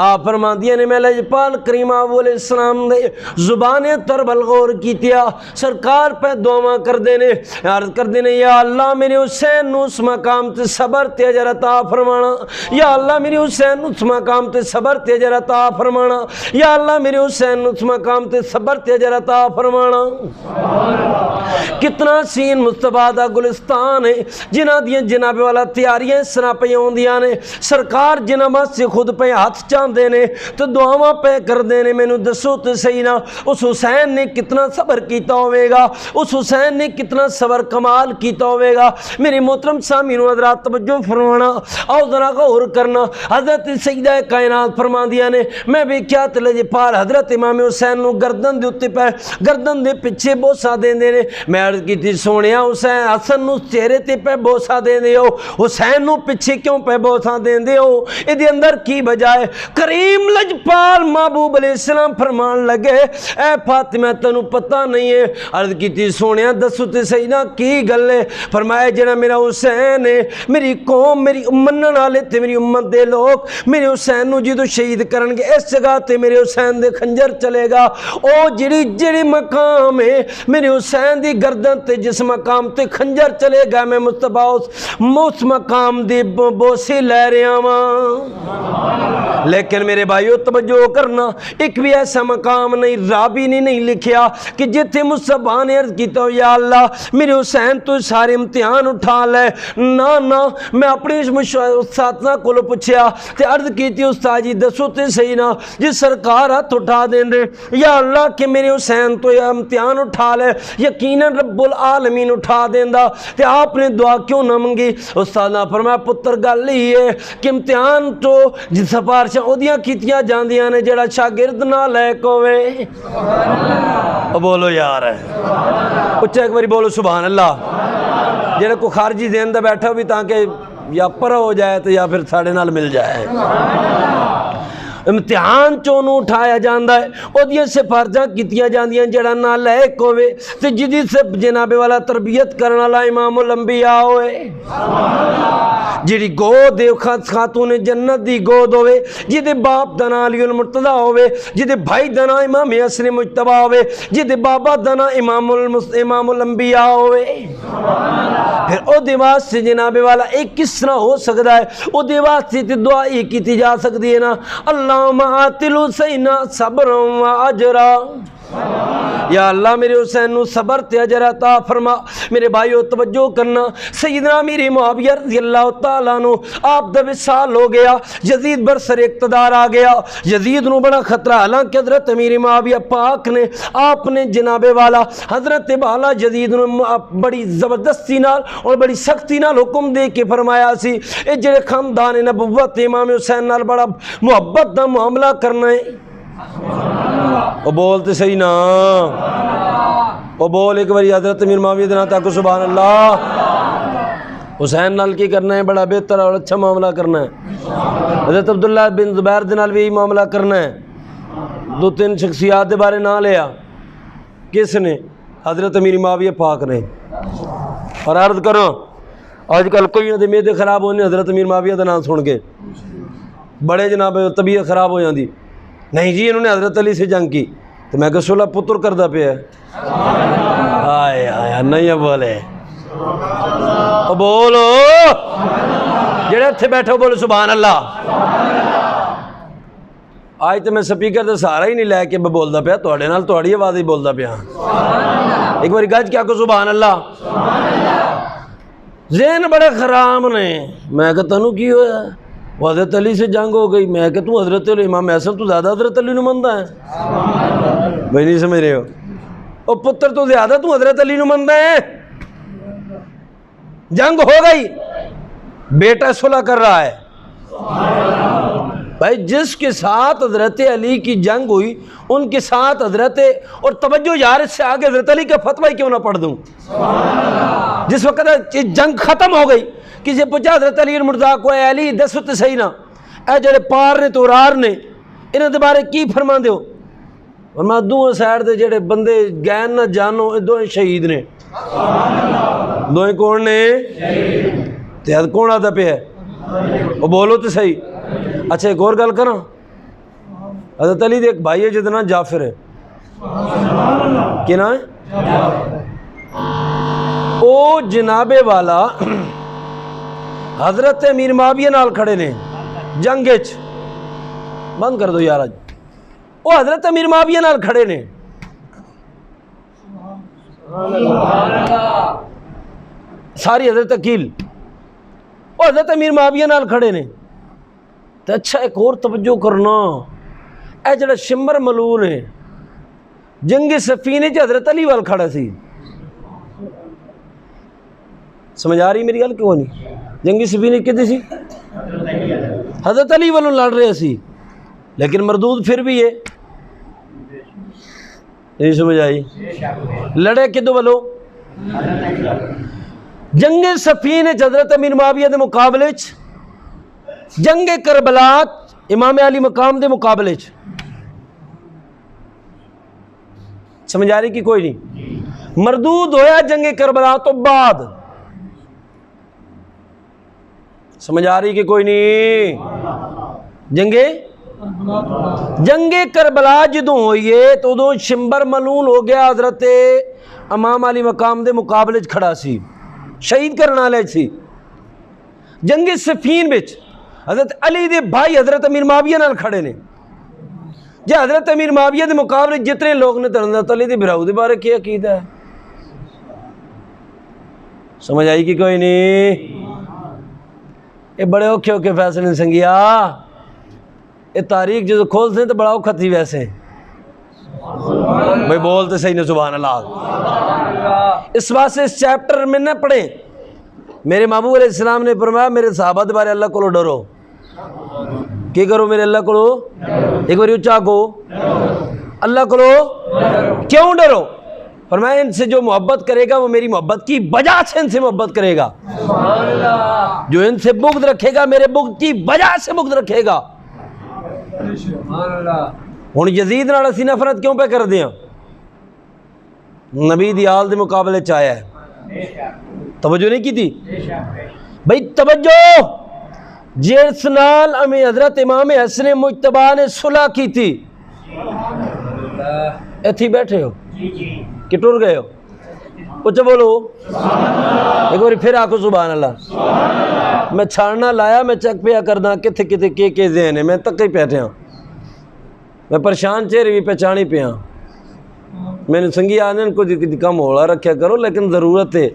آپ فرما دیا نے میں لجپال کریم آبو علیہ السلام دے زبان تر بلغور کی تیا سرکار پہ دعا کر دینے عرض کر دینے یا اللہ میرے حسین نو اس مقام تے صبر تے اجر عطا فرمانا یا اللہ میرے حسین نو اس مقام تے صبر تے اجر عطا فرمانا یا اللہ میرے حسین نو اس مقام تے صبر تے اجر عطا فرمانا کتنا سین مصطفیٰ دا گلستان ہے جنہ دیا جناب والا تیاریاں سنا پہ ہوندیاں نے سرکار جناب سے خود پہ ہاتھ چاند دینے تو دعاواں پہ کر دینے میں نو دسو تو صحیح نا اس حسین نے کتنا صبر کیتا ہوئے گا اس حسین نے کتنا صبر کمال کیتا ہوئے گا میرے محترم سامعین و حضرات توجہ فرمانا اور ذرا غور کرنا حضرت سیدہ کائنات فرما دیا نے میں بھی کیا تلے پار حضرت امام حسین نو گردن دے اتے پہ گردن دے پچھے بوسا دے دینے میں عرض کی تھی سونیا حسین حسن نو چہرے تے پہ بوسا دے دے ہو حسین نو پچھے کیوں پہ بوسا دے دے ہو ادھے اندر کی بجائے کریم لجپال محبوب علیہ السلام فرمان لگے اے فاطمہ تنو پتہ نہیں ہے عرض کی تھی سونیا دسو تے سیدہ کی گلے فرمایا جنا میرا حسین ہے میری قوم میری امنن والے تے میری امت دے لوگ میرے حسین نو جدو شہید کرن گے اس جگہ تے میرے حسین دے خنجر چلے گا او جڑی مقام ہے میرے حسین دی گردن تے جس مقام تے خنجر چلے گا میں مصطفیٰ اس مقام دی بوسی لے رہا ہوں لیکن میرے بھائیو توجہ کرنا، ایک بھی ایسا مقام نہیں رابی نے نہیں لکھیا کہ جتھے مصطفیٰ نے عرض کیتا ہو یا اللہ میرے حسین تو سارے امتحان اٹھا لے، نہ میں اپنے استادنا کو پوچھیا تے عرض کیتی استاد جی دسو تے صحیح نا جی سرکار ہاتھ اٹھا دیں دے یا اللہ کہ میرے حسین تو یہ امتحان اٹھا لے، یقیناً رب العالمین اٹھا دیں دا، تے آپ نے دعا کیوں نہ منگی؟ استاد نے فرمایا پتر گل ہی ہے کہ امتحان تو جس سفارشاں اودیاں کیتیاں جاندیاں نے جڑا شاگرد نہ لائق ہوئے۔ بولو یار اچھا ایک باری بولو سبحان اللہ۔ جڑا کو خارجی دین دا بیٹھا بھی تاکہ یا پرا ہو جائے تو یا پھر ساڑے نال مل جائے۔ امتحان چونوں اٹھایا جاندہ ہے اودیاں سے فارجاں کیتیاں جاندیاں جڑا نہ لائق ہوئے تے جدی سے جناب والا تربیت کرنا لا امام الانبیاء ہوئے، جڑی گود خاتون جنت دی گود ہوئے، جدے باپ دنا علی المرتضی ہوئے، جدے بھائی دنا امام حسن مجتبی ہوئے، جدے بابا دنا امام الانبیاء ہوئے۔ پھر او دیواز سے جناب والا ایک کس طرح ہو سکتا ہے؟ او دیواز سے دعا ہی کیتی جا سکتی ہے نا، اللہم آتل حسین صبر و اجرا، یا اللہ میرے حسین نو صبر تے اجر عطا فرما۔ میرے بھائیو توجہ کرنا، سیدنا امیر معاویہ رضی اللہ تعالیٰ عنہ آپ دا وصال ہو گیا، یزید برسر اقتدار آ گیا، یزید نو بڑا خطرہ، حالانکہ حضرت امیر معاویہ پاک نے آپ نے جناب والا حضرت بالا یزید نو بڑی زبردستی نال اور بڑی سختی نال حکم دے کے فرمایا سی اے جڑے خاندان نبوت امام حسین نال بڑا محبت دا معاملہ کرنا ہے۔ وہ بولتے صحیح نا، وہ بول ایک باری حضرت امیر معاویہ دینا تاکو سبحان اللہ۔ حسین نال کی کرنا ہے بڑا بہتر اور اچھا معاملہ کرنا ہے، حضرت عبداللہ بن زبیر دے بھی یہی معاملہ کرنا ہے۔ دو تین شخصیات دے بارے نہ لیا، کس نے؟ حضرت امیر معاویہ پاک نے۔ اور عرض کرو آج کل کوئی نہ دے میدے خراب ہونے حضرت امیر معاویہ دا نام سن کے بڑے جناب طبیعت خراب ہو جاندی، نہیں جی انہوں نے حضرت علی سے جنگ کی، تو میں کہ صلح پتر کردہ پہ ہے۔ آئے آئے نہیں بولے بولو جڑے تھے بیٹھو بولو سبحان اللہ۔ آج تو میں سپیکر تو سارا ہی نہیں لے کے بولدا پیا، تواڈے نال تواڈی آواز ہی بولدا پیا۔ ایک بار گج کیا کو سبحان اللہ۔ ذہن بڑے خراب نے، میں کہ تنو کی ہویا؟ وہ حضرت علی سے جنگ ہو گئی، میں کہ تو حضرت علی امام حسن تو زیادہ حضرت علی نو مندا ہے، میں نہیں سمجھ رہے ہو؟ اور پتر تو زیادہ تو حضرت علی نو مندا ہے۔ جنگ ہو گئی، بیٹا صلح کر رہا ہے۔ بھائی جس کے ساتھ حضرت علی کی جنگ ہوئی ان کے ساتھ حضرت، اور توجہ یار اس سے آگے حضرت علی کا فتویٰ کیوں نہ پڑھ دوں؟ جس وقت جنگ ختم ہو گئی کسی پوچھا حضرت علی المرتضیٰ کو، اے علی دسو تے صحیح نا اے جڑے پار نے تو رار نے انہاں دے بارے کی فرما دیو؟ فرما دوہاں سائڈ دے جڑے بندے گئے نہ جانو دوہاں شہید نے۔ دوہاں کون نے؟ تے کون آتا پہ ہے؟ وہ بولو تے صحیح۔ اچھا ایک اور گل کراں، حضرت علی دے ایک بھائی ہے جدا نام جعفر ہے، کیا نام ہے؟ او جناب والا حضرت امیر معاویہ نال کھڑے نے جنگ وچ، بند کر دو یار اج، او حضرت امیر معاویہ نال کھڑے نے۔ ساری حضرت عقیل او حضرت امیر معاویہ نال کھڑے نے۔ تو اچھا ایک اور توجہ کرنا، اے جڑا شمر ملون ہے جنگ سفینے چ حضرت علی وال کھڑا سی، سمجھ آ رہی میری گل کیوں نہیں؟ جنگ سفینے کدی سی؟ حضرت علی والوں لڑ رہے سی، لیکن مردود پھر بھی ہے، نہیں سمجھ آئی؟ لڑے کدو والوں؟ جنگ سفینے حضرت امیر معاویہ دے مقابلے چ، جنگ کربلا امام علی مقام دے مقابلے چ، سمجھ آ رہی کی کوئی نہیں؟ مردود ہویا جنگ کربلا تو بعد، سمجھ آ رہی کہ کوئی نہیں؟ جنگ کربلا جدوں ہوئی ہے تو ادو شمبر ملون ہو گیا، حضرت امام علی مقام دے مقابلے چ کھڑا سی، شہید کرنا لے سی۔ جنگ صفین بچ حضرت علی دے بھائی حضرت امیر معاویہ نال کھڑے نے، جی حضرت امیر معاویہ دے مقابلے جتنے لوگ نے حضرت علی دے بھراؤ دے بارے کی عقیدہ ہے؟ سمجھ آئی کہ کوئی نہیں؟ یہ بڑے اوکھے اوکھے فیصلے سنگیا، یہ تاریخ جو کھول سے تو بڑا اوکھا تھی ویسے بھائی بولتے صحیح نے سبحان اللہ۔ اس واسطے اس چیپٹر میں نہ پڑھیں۔ میرے محبوب علیہ السلام نے فرمایا میرے صحابہ دے بارے اللہ کو ڈرو، کی کرو میرے اللہ کو، ایک بار اچھا کو اللہ کو کیوں ڈرو؟ فرمایا ان سے جو محبت کرے گا وہ میری محبت کی وجہ سے ان سے محبت کرے گا، جو ان سے بغض رکھے گا میرے بغض کی وجہ سے بغض رکھے گا۔ ہن یزید نال اسی نفرت کیوں پہ کر دیاں؟ نبی دی آل دے مقابلے چایا ہے، توجہ نہیں کی تھی بھائی؟ توجہ، جس نال حضرت امام حسن مجتبی نے صلح کی تھی، ایتھی بیٹھے ہو کہ ٹر گئے ہو؟ اچھا بولو ایک بار پھر آکو سبحان اللہ۔ میں چھاڑنا لایا، میں چیک پیا کرنا کتھے کتھے کے ذہن ہے، میں تک ہی بیٹھے ہاں، میں پریشان چہرے بھی پہچانی پہ ہاں۔ میں نے سنگی آنے کو کم ہولا رکھیا کرو، لیکن ضرورت ہے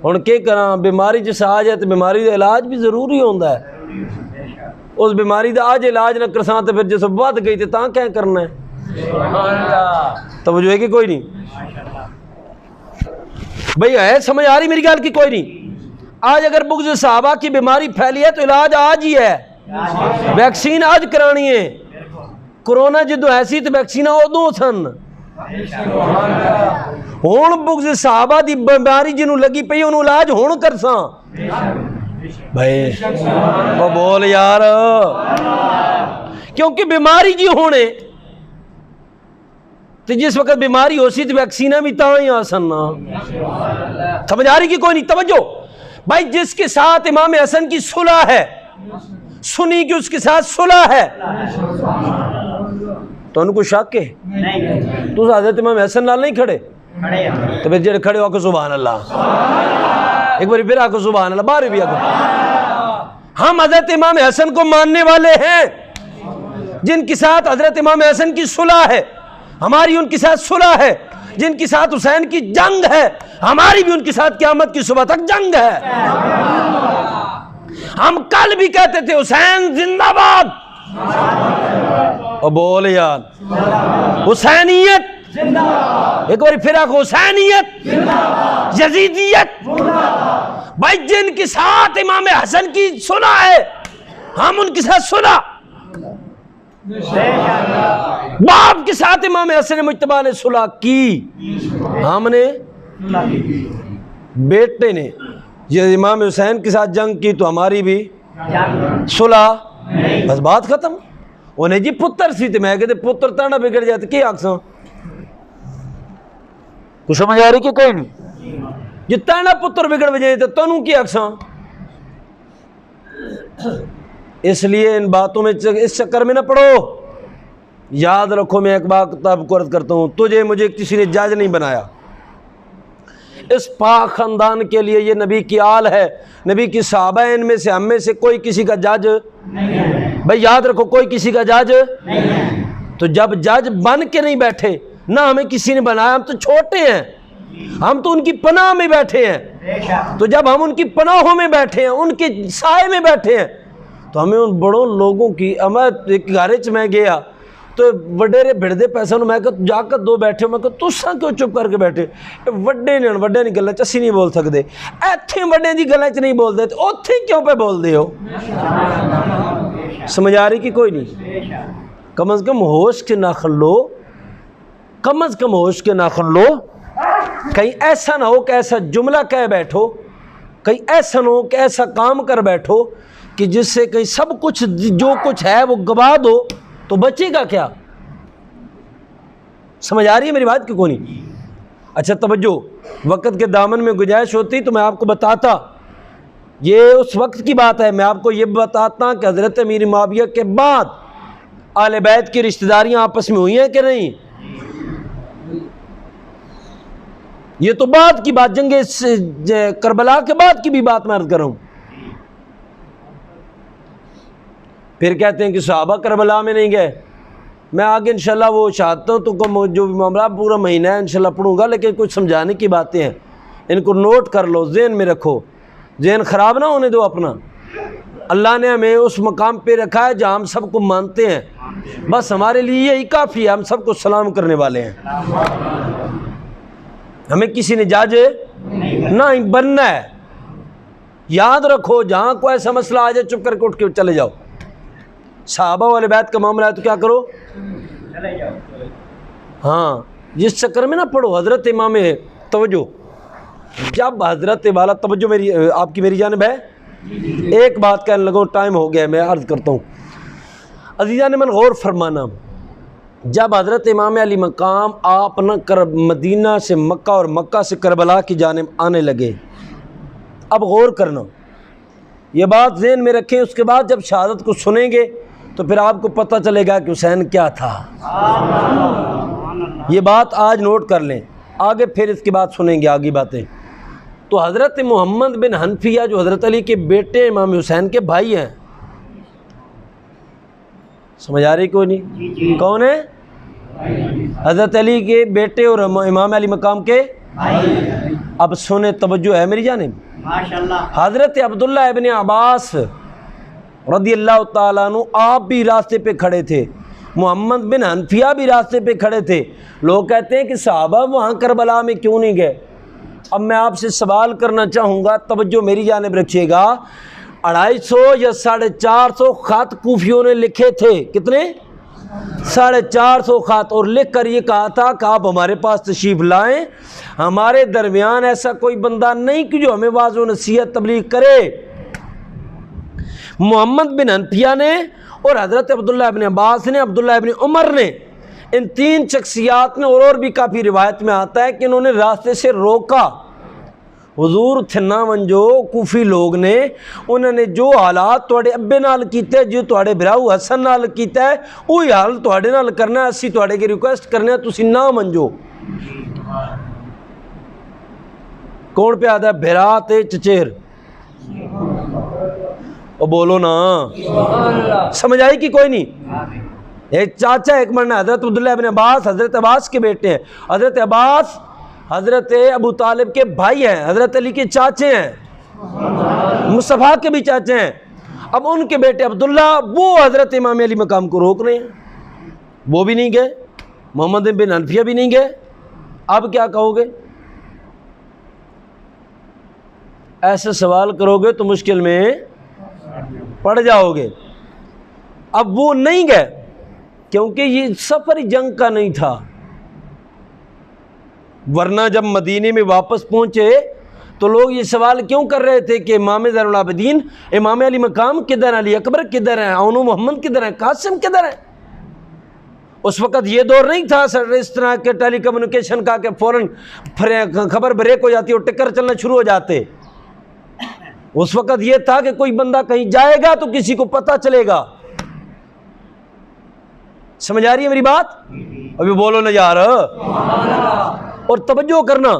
ہن کے کراں؟ بیماری جس آ جائے تو بیماری دا علاج بھی ضروری ہوتا ہے، اس بیماری دا آج علاج نہ کرساں تو پھر جس ود گئی تو تاں کیا کرنا ہے؟ توجہ ہے کہ کوئی نہیں بھئی؟ ہے سمجھ آ رہی میری گل کی کوئی نہیں؟ آج اگر بغض صحابہ کی بیماری پھیلی ہے تو علاج آج ہی ہے، ویکسین آج کرانی ہے۔ کرونا جدو ایسی تو ویکسینہ ادوں سن، ہون بغض صحابہ دی بیماری جنہوں لگی پئی انہوں علاج ہون کرساں بھائی، وہ بول یار، کیونکہ بیماری جی ہونے تو جس وقت بیماری ہو سی تو ویکسینہ بھی تاں ہی آسن نا۔ سمجھ آ رہی کہ کوئی نہیں؟ توجہ بھائی، جس کے ساتھ امام حسن کی صلح ہے، سنی کہ اس کے ساتھ صلح ہے، تو ان کو شک ہے؟ تو حضرت امام حسن نال نہیں کھڑے تو پھر جڑے کھڑے ہو کے سبحان اللہ، ایک بار پھر آکو سبحان اللہ، بارے بھی آکو۔ ہم حضرت امام حسن کو ماننے والے ہیں جن کے ساتھ حضرت امام حسن کی صلح ہے، ہماری ان کے ساتھ صلح ہے۔ جن کے ساتھ حسین کی جنگ ہے، ہماری بھی ان کے ساتھ قیامت کی صبح تک جنگ ہے۔ ہم کل بھی کہتے تھے حسین زندہ باد، اور بول یار حسینیت، ایک بار پھر آکو حسینیت، یزیدیت۔ بھائی جن کے ساتھ امام حسن کی صلح ہے، ہم ان کے ساتھ صلح۔ باپ کے ساتھ امام حسن مجتبی نے صلح کی، ہم نے بیٹے نے یہ امام حسین کے ساتھ جنگ کی تو ہماری بھی صلح، بس بات ختم۔ انہیں جی پتر سی تے میں کہتے پتر تانا بگڑ جاتے کی آکساں؟ کچھ سمجھ آ رہی کہ کوئی نہیں؟ جی تانا پتر بگڑ بجائے تو تنوں کی آکساں؟ اس لیے ان باتوں میں اس چکر میں نہ پڑو۔ یاد رکھو، میں ایک بات کتاب کو عرض کرتا ہوں، تجھے مجھے کسی نے جج نہیں بنایا۔ اس پاک خاندان کے لیے یہ نبی کی آل ہے، نبی کی صحابہ، ان میں سے ہم میں سے کوئی کسی کا جج نہیں۔ بھائی یاد رکھو، کوئی کسی کا جج نہیں۔ تو جب جج بن کے نہیں بیٹھے، نہ ہمیں کسی نے بنایا، ہم تو چھوٹے ہیں، ہم تو ان کی پناہ میں بیٹھے ہیں۔ تو جب ہم ان کی پناہوں میں بیٹھے ہیں، ان کے سائے میں بیٹھے ہیں، تو ہمیں ان بڑوں لوگوں کی، میں ایک گھر چ میں گیا تو وڈیرے بھڑدے پیسے میں کہ جا کر دو بیٹھے، میں کہ تساں کیوں چپ کر کے بیٹھے؟ وڈے نے وڈے دی گلاں چ اسی نہیں بول سکتے، ایتھے وڈے دی گلاں چ نہیں بول دے، تو اوتھے کیوں پہ بول دے ہو؟ سمجھ آ رہی کہ کوئی نہیں؟ کم از کم ہوش کے ناخن لو، کم از کم ہوش کے ناخن لو۔ کہیں ایسا نہ ہو کہ ایسا جملہ کہہ بیٹھو، کہیں ایسا نہ ہو کہ ایسا کام کر بیٹھو کہ جس سے کہیں سب کچھ جو کچھ ہے وہ گوا دو، تو بچے گا کیا؟ سمجھ آ رہی ہے میری بات کی کوئی نہیں؟ اچھا توجہ، وقت کے دامن میں گنجائش ہوتی تو میں آپ کو بتاتا، یہ اس وقت کی بات ہے، میں آپ کو یہ بتاتا کہ حضرت امیر معاویہ کے بعد آل بیت کی رشتہ داریاں آپس میں ہوئی ہیں کہ نہیں؟ یہ تو بعد کی بات، جنگ کربلا کے بعد کی بھی بات میں عرض کر رہا ہوں۔ پھر کہتے ہیں کہ صحابہ کربلا میں نہیں گئے. میں آگے انشاءاللہ وہ شہادتوں تو کو جو بھی معاملہ پورا مہینہ ہے انشاءاللہ پڑھوں گا، لیکن کچھ سمجھانے کی باتیں ہیں، ان کو نوٹ کر لو، ذہن میں رکھو، ذہن خراب نہ ہونے دو اپنا. اللہ نے ہمیں اس مقام پہ رکھا ہے جہاں ہم سب کو مانتے ہیں، بس ہمارے لیے یہی کافی ہے، ہم سب کو سلام کرنے والے ہیں. ہمیں کسی نے جاجے نہیں بننا ہے. یاد رکھو جہاں کوئی ایسا مسئلہ آ جائے چپ کر کے اٹھ کے چلے جاؤ. صحابہ والے بیت کا معاملہ ہے تو کیا کرو، ہاں جس چکر میں نہ پڑھو. حضرت امام توجہ، جب حضرت والا توجہ میری آپ کی میری جانب ہے. ایک بات کہنے لگا، ٹائم ہو گیا، میں عرض کرتا ہوں. عزیزان من غور فرمانا، جب حضرت امام علی مقام آپ نہ مدینہ سے مکہ اور مکہ سے کربلا کی جانب آنے لگے، اب غور کرنا، یہ بات ذہن میں رکھیں. اس کے بعد جب شہادت کو سنیں گے تو پھر آپ کو پتہ چلے گا کہ حسین کیا تھا. یہ بات آج نوٹ کر لیں، آگے پھر اس کے بعد سنیں گے آگے باتیں. تو حضرت محمد بن حنفیہ جو حضرت علی کے بیٹے امام حسین کے بھائی ہیں، سمجھ آ رہی کوئی نہیں؟ کون ہے؟ حضرت علی کے بیٹے اور امام علی مقام کے. اب سنیں، توجہ ہے میری جانب. حضرت عبداللہ ابن عباس رضی اللہ تعالیٰ عنہ آپ بھی راستے پہ کھڑے تھے، محمد بن حنفیہ بھی راستے پہ کھڑے تھے. لوگ کہتے ہیں کہ صحابہ وہاں کربلا میں کیوں نہیں گئے. اب میں آپ سے سوال کرنا چاہوں گا، توجہ میری جانب رکھیے گا. 250 یا 450 خط کوفیوں نے لکھے تھے. کتنے؟ 450 خط. اور لکھ کر یہ کہا تھا کہ آپ ہمارے پاس تشریف لائیں، ہمارے درمیان ایسا کوئی بندہ نہیں کہ جو ہمیں واعظ و نصیحت تبلیغ کرے. محمد بن حنفیہ نے اور حضرت عبداللہ ابن عباس نے، عبداللہ ابن عمر نے، ان تین شخصیات نے، اور بھی کافی روایت میں آتا ہے کہ انہوں نے راستے سے روکا. حضور تھنا منجو کوفی لوگ نے، انہوں نے جو حالات تواڈے ابے نال کیتے، جو تواڈے براؤ حسن نال کیتا ہے، وہی حال تواڈے نال کرنا ہے. اسی تواڈے کی ریکویسٹ کرنے ہیں، تسی نہ منجو. کون پہ آتا ہے؟ بھرا تے چچیر. او بولو نا، سمجھ آئی کہ کوئی نہیں؟ ایک چاچا ایک مرنا، حضرت عبداللہ ابن عباس حضرت عباس کے بیٹے ہیں. حضرت عباس حضرت ابو طالب کے بھائی ہیں، حضرت علی کے چاچے ہیں، مصطفیٰ کے بھی چاچے ہیں. اب ان کے بیٹے عبداللہ وہ حضرت امام علی مقام کو روک رہے ہیں، وہ بھی نہیں گئے، محمد بن حنفیہ بھی نہیں گئے. اب کیا کہو گے؟ ایسے سوال کرو گے تو مشکل میں پڑ جاؤ گے. اب وہ نہیں گئے کیونکہ یہ سفر جنگ کا نہیں تھا، ورنہ جب مدینے میں واپس پہنچے تو لوگ یہ سوال کیوں کر رہے تھے کہ امام زین العابدین، امام علی مقام کدھر ہیں، علی اکبر کدھر ہیں، اونو محمد کدھر ہیں، قاسم کدھر ہیں. اس وقت یہ دور نہیں تھا سر اس طرح کے ٹیلی کمیونیکیشن کا کہ فوراً خبر بریک ہو جاتی اور ٹکر چلنا شروع ہو جاتے. اس وقت یہ تھا کہ کوئی بندہ کہیں جائے گا تو کسی کو پتہ چلے گا. سمجھ آ رہی ہے میری بات؟ ابھی بولو نہ یار. اور توجہ کرنا،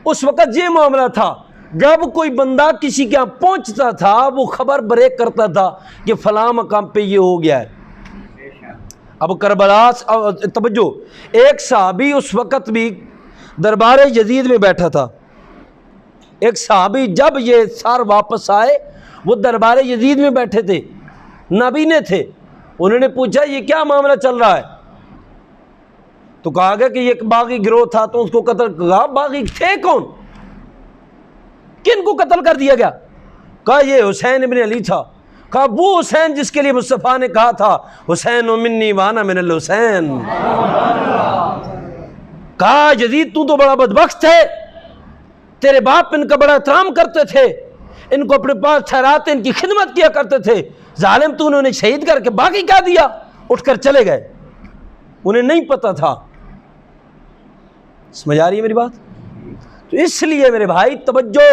اس وقت یہ معاملہ تھا، جب کوئی بندہ کسی کے یہاں پہنچتا تھا وہ خبر بریک کرتا تھا کہ فلاں مقام پہ یہ ہو گیا ہے. اب کربلا، توجہ، ایک صحابی اس وقت بھی دربار یزید میں بیٹھا تھا. ایک صحابی جب یہ سار واپس آئے وہ دربار یزید میں بیٹھے تھے، نبی نے تھے. انہوں نے پوچھا یہ کیا معاملہ چل رہا ہے؟ تو کہا گیا کہ یہ ایک باغی گروہ تھا تو اس کو قتل. کہا باغی تھے کون؟ کن کو قتل کر دیا گیا؟ کہا یہ حسین ابن علی تھا. کہا وہ حسین جس کے لیے مصطفیٰ نے کہا تھا حسین منی وانا من الحسین. کہا یزید تو بڑا بدبخت ہے، تیرے باپ ان کا بڑا احترام کرتے تھے، ان کو اپنے پاس ٹھہراتے، ان کی خدمت کیا کرتے تھے. ظالم تو انہوں نے شہید کر کے باقی کیا دیا؟ اٹھ کر چلے گئے، انہیں نہیں پتہ تھا. سمجھ آ رہی ہے میری بات؟ تو اس لیے میرے بھائی توجہ،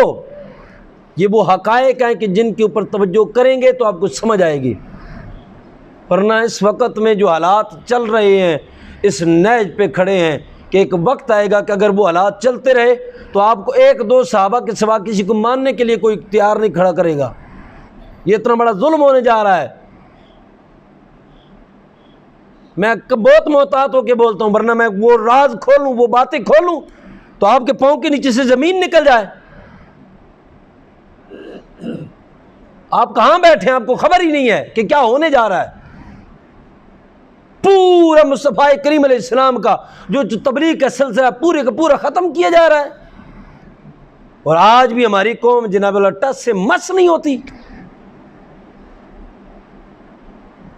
یہ وہ حقائق ہیں کہ جن کے اوپر توجہ کریں گے تو آپ کو سمجھ آئے گی. ورنہ اس وقت میں جو حالات چل رہے ہیں اس نہج پہ کھڑے ہیں کہ ایک وقت آئے گا کہ اگر وہ حالات چلتے رہے تو آپ کو ایک دو صحابہ کے سوا کسی کو ماننے کے لیے کوئی اختیار نہیں کھڑا کرے گا. یہ اتنا بڑا ظلم ہونے جا رہا ہے. میں بہت محتاط ہو کے بولتا ہوں، ورنہ میں وہ راز کھولوں، وہ باتیں کھولوں تو آپ کے پاؤں کے نیچے سے زمین نکل جائے۔ آپ کہاں بیٹھے ہیں، آپ کو خبر ہی نہیں ہے کہ کیا ہونے جا رہا ہے۔ پورا مصطفیٰ کریم علیہ السلام کا جو تبلیغ کا سلسلہ پورے کا پورا ختم کیا جا رہا ہے، اور آج بھی ہماری قوم جناب اللہ ٹس سے مس نہیں ہوتی۔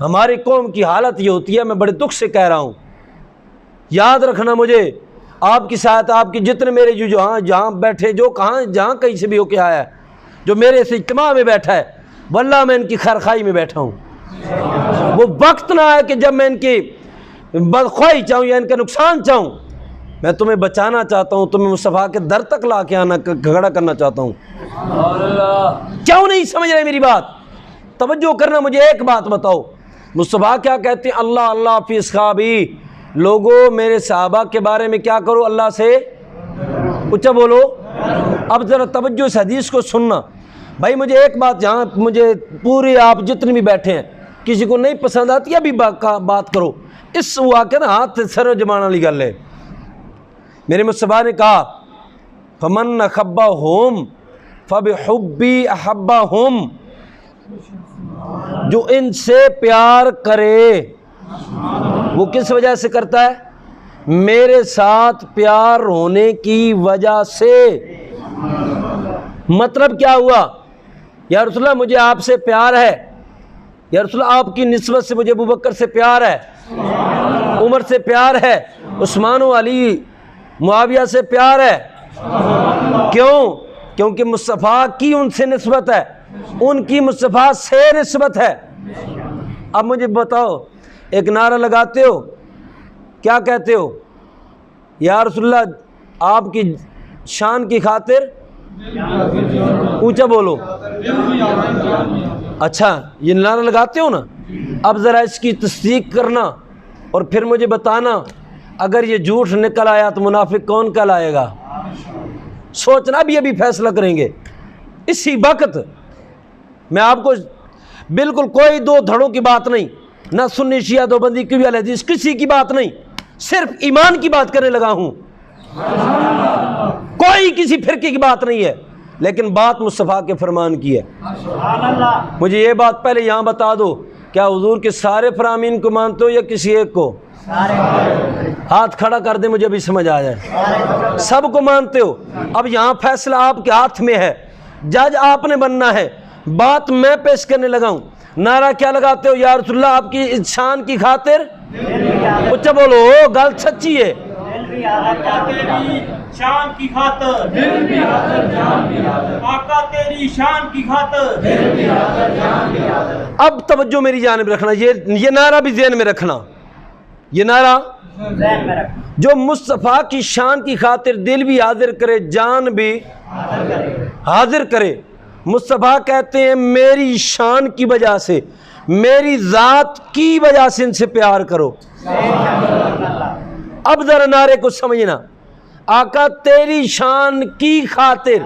ہماری قوم کی حالت یہ ہوتی ہے، میں بڑے دکھ سے کہہ رہا ہوں، یاد رکھنا مجھے آپ کی ساتھ، آپ کی جتنے میرے جو جہاں بیٹھے، جو کہاں جہاں کہیں سے بھی ہو کے آیا ہے، جو میرے سے اجتماع میں بیٹھا ہے، واللہ میں ان کی خیرخواہی میں بیٹھا ہوں۔ وہ وقت نہ آئے کہ جب میں ان کی بدخواہی چاہوں یا ان کا نقصان چاہوں۔ میں تمہیں بچانا چاہتا ہوں، تمہیں مصطفیٰ کے در تک لا کے آنا کھڑا کرنا چاہتا ہوں۔ کیوں نہیں سمجھ رہے میری بات؟ توجہ کرنا، مجھے ایک بات بتاؤ، مصطفیٰ کیا کہتے ہیں؟ اللہ اللہ فی اصحابی، لوگوں میرے صحابہ کے بارے میں کیا کرو؟ اللہ سے اونچا بولو۔ اب ذرا توجہ اس حدیث کو سننا بھائی، مجھے ایک بات، جہاں مجھے پورے آپ جتنے بھی بیٹھے ہیں کسی کو نہیں پسند آتی ابھی بات کرو، اس واقعہ نا ہاتھ سر جمانا والی گل ہے۔ میرے مصطفیٰ نے کہا فمن احبہم فبحبی احبہم، جو ان سے پیار کرے وہ کس وجہ سے کرتا ہے؟ میرے ساتھ پیار ہونے کی وجہ سے۔ مطلب کیا ہوا؟ یا رسول اللہ مجھے آپ سے پیار ہے، یا رسول اللہ آپ کی نسبت سے مجھے ابوبکر سے پیار ہے، عمر سے پیار ہے، عثمان و علی معاویہ سے پیار ہے۔ کیوں؟ کیونکہ مصطفیٰ کی ان سے نسبت ہے، ان کی مصطفیٰ سے نسبت ہے۔ اب مجھے بتاؤ، ایک نعرہ لگاتے ہو، کیا کہتے ہو؟ یا رسول اللہ آپ کی شان کی خاطر، اونچا بولو، اچھا یہ نعرہ لگاتے ہو نا؟ اب ذرا اس کی تصدیق کرنا اور پھر مجھے بتانا، اگر یہ جھوٹ نکل آیا تو منافق کون کہلائے گا؟ سوچنا، بھی ابھی فیصلہ کریں گے اسی وقت۔ میں آپ کو بالکل کوئی دو دھڑوں کی بات نہیں، نہ سنی شیعہ دیوبندی کی بھی اہل حدیث کسی کی بات نہیں، صرف ایمان کی بات کرنے لگا ہوں، کوئی کسی فرقے کی بات نہیں ہے، لیکن بات مصطفیٰ کے فرمان کی ہے۔ مجھے یہ بات پہلے یہاں بتا دو، کیا حضور کے سارے فرامین کو مانتے ہو یا کسی ایک کو؟ ہاتھ کھڑا کر دیں، مجھے ابھی سمجھ آ جائے۔ سب کو مانتے ہو؟ اب یہاں فیصلہ آپ کے ہاتھ میں ہے، جج آپ نے بننا ہے، بات میں پیش کرنے لگا ہوں۔ نعرہ کیا لگاتے ہو؟ یا رسول اللہ آپ کی شان کی خاطر، اچھا بولو، گل سچی ہے، تیری شان کی خاطر، دل بھی حاضر جان بھی حاضر، آقا تیری شان کی خاطر، دل بھی حاضر جان بھی حاضر۔ اب توجہ میری جانب رکھنا، یہ نعرہ بھی ذہن میں رکھنا، یہ نعرہ ذہن میں رکھ، جو مصطفیٰ کی شان کی خاطر دل بھی حاضر کرے، جان بھی حاضر کرے۔ مصطفیٰ کہتے ہیں میری شان کی وجہ سے، میری ذات کی وجہ سے ان سے پیار کرو۔ اب ذرا نعرے کو سمجھنا، آقا تیری شان کی خاطر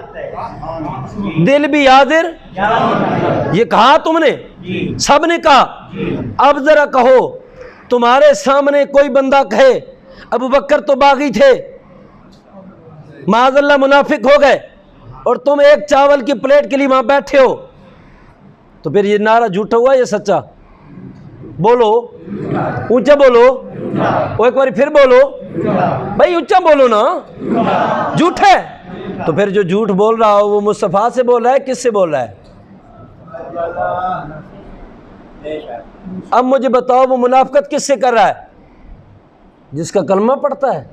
دل بھی حاضر، یہ کہا تم نے، سب نے کہا۔ اب ذرا کہو، تمہارے سامنے کوئی بندہ کہے ابوبکر تو باغی تھے، معاذ اللہ منافق ہو گئے، اور تم ایک چاول کی پلیٹ کے لیے وہاں بیٹھے ہو، تو پھر یہ نعرہ جھوٹا ہوا یا سچا؟ بولو، اونچا بولو، ایک بار پھر بولو بھائی، اونچا بولو نا، جھوٹ ہے۔ تو پھر جو جھوٹ بول رہا ہو وہ مصطفیٰ سے بول رہا ہے، کس سے بول رہا ہے؟ اب مجھے بتاؤ وہ منافقت کس سے کر رہا ہے؟ جس کا کلمہ پڑھتا ہے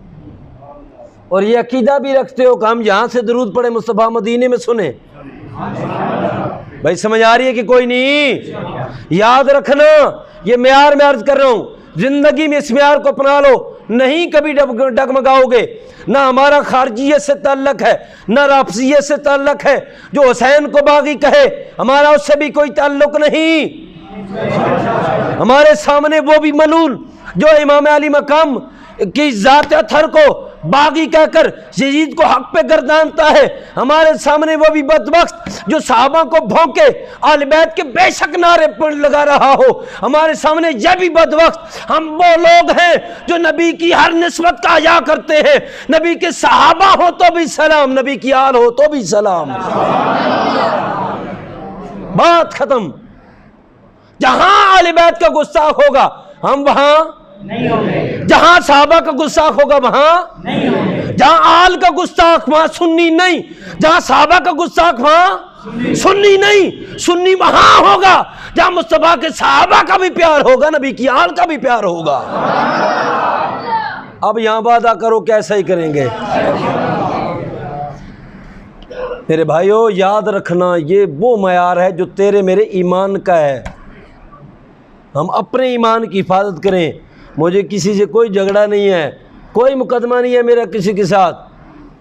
اور یہ عقیدہ بھی رکھتے ہو کہ ہم یہاں سے درود پڑھے مصطفیٰ مدینے میں سنیں۔ بھائی سمجھ آ رہی ہے کہ کوئی نہیں؟ یاد رکھنا، یہ معیار میں عرض کر رہا ہوں، زندگی میں اس معیار کو اپنا لو، نہیں کبھی ڈگمگاؤ گے۔ نہ ہمارا خارجیت سے تعلق ہے، نہ رافضیت سے تعلق ہے، جو حسین کو باغی کہے ہمارا اس سے بھی کوئی تعلق نہیں۔ ہمارے سامنے وہ بھی ملعون جو امام علی مقام کی ذات اطہر کو باغی کہہ کر یزید کو حق پہ گردانتا ہے، ہمارے سامنے وہ بھی بدبخت جو صحابہ کو بھونکے آل بیت کے بے شک نعرے پر لگا رہا ہو، ہمارے سامنے یہ بھی بدبخت ہم وہ لوگ ہیں جو نبی کی ہر نسبت کا حیا کرتے ہیں، نبی کے صحابہ ہو تو بھی سلام، نبی کی آل ہو تو بھی سلام۔ بات ختم۔ جہاں آل بیت کا گستاخ ہوگا ہم وہاں نہیں ہوں گے، جہاں صحابہ کا گستاخ ہوگا وہاں نہیں ہوں گے، جہاں آل کا گستاخ وہاں سنی نہیں، جہاں صحابہ کا گستاخ وہاں سنی نہیں، سنی وہاں ہوگا جہاں مصطفیٰ کے صحابہ کا بھی پیار ہوگا، نبی کی آل کا بھی پیار ہوگا۔ اب یہاں وعدہ کرو کیسا ہی کریں گے؟ میرے بھائیو یاد رکھنا یہ وہ معیار ہے جو تیرے میرے ایمان کا ہے، ہم اپنے ایمان کی حفاظت کریں۔ مجھے کسی سے کوئی جھگڑا نہیں ہے، کوئی مقدمہ نہیں ہے میرا کسی کے ساتھ،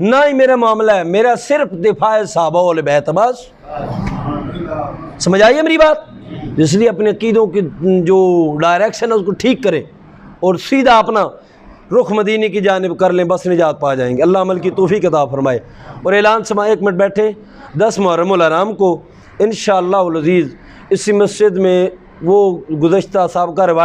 نہ ہی میرا معاملہ ہے، میرا صرف دفاع صحابہ و اہل بیت بس۔ سمجھ آئیے میری بات؟ اس لیے اپنے عقیدوں کی جو ڈائریکشن ہے اس کو ٹھیک کریں اور سیدھا اپنا رخ مدینے کی جانب کر لیں، بس نجات پا جائیں گے۔ اللہ عمل کی توفیق عطا فرمائے۔ اور اعلان سمائے، ایک منٹ بیٹھے، 10 محرم الحرام کو انشاءاللہ العزیز اسی مسجد میں وہ گزشتہ سابقہ روایت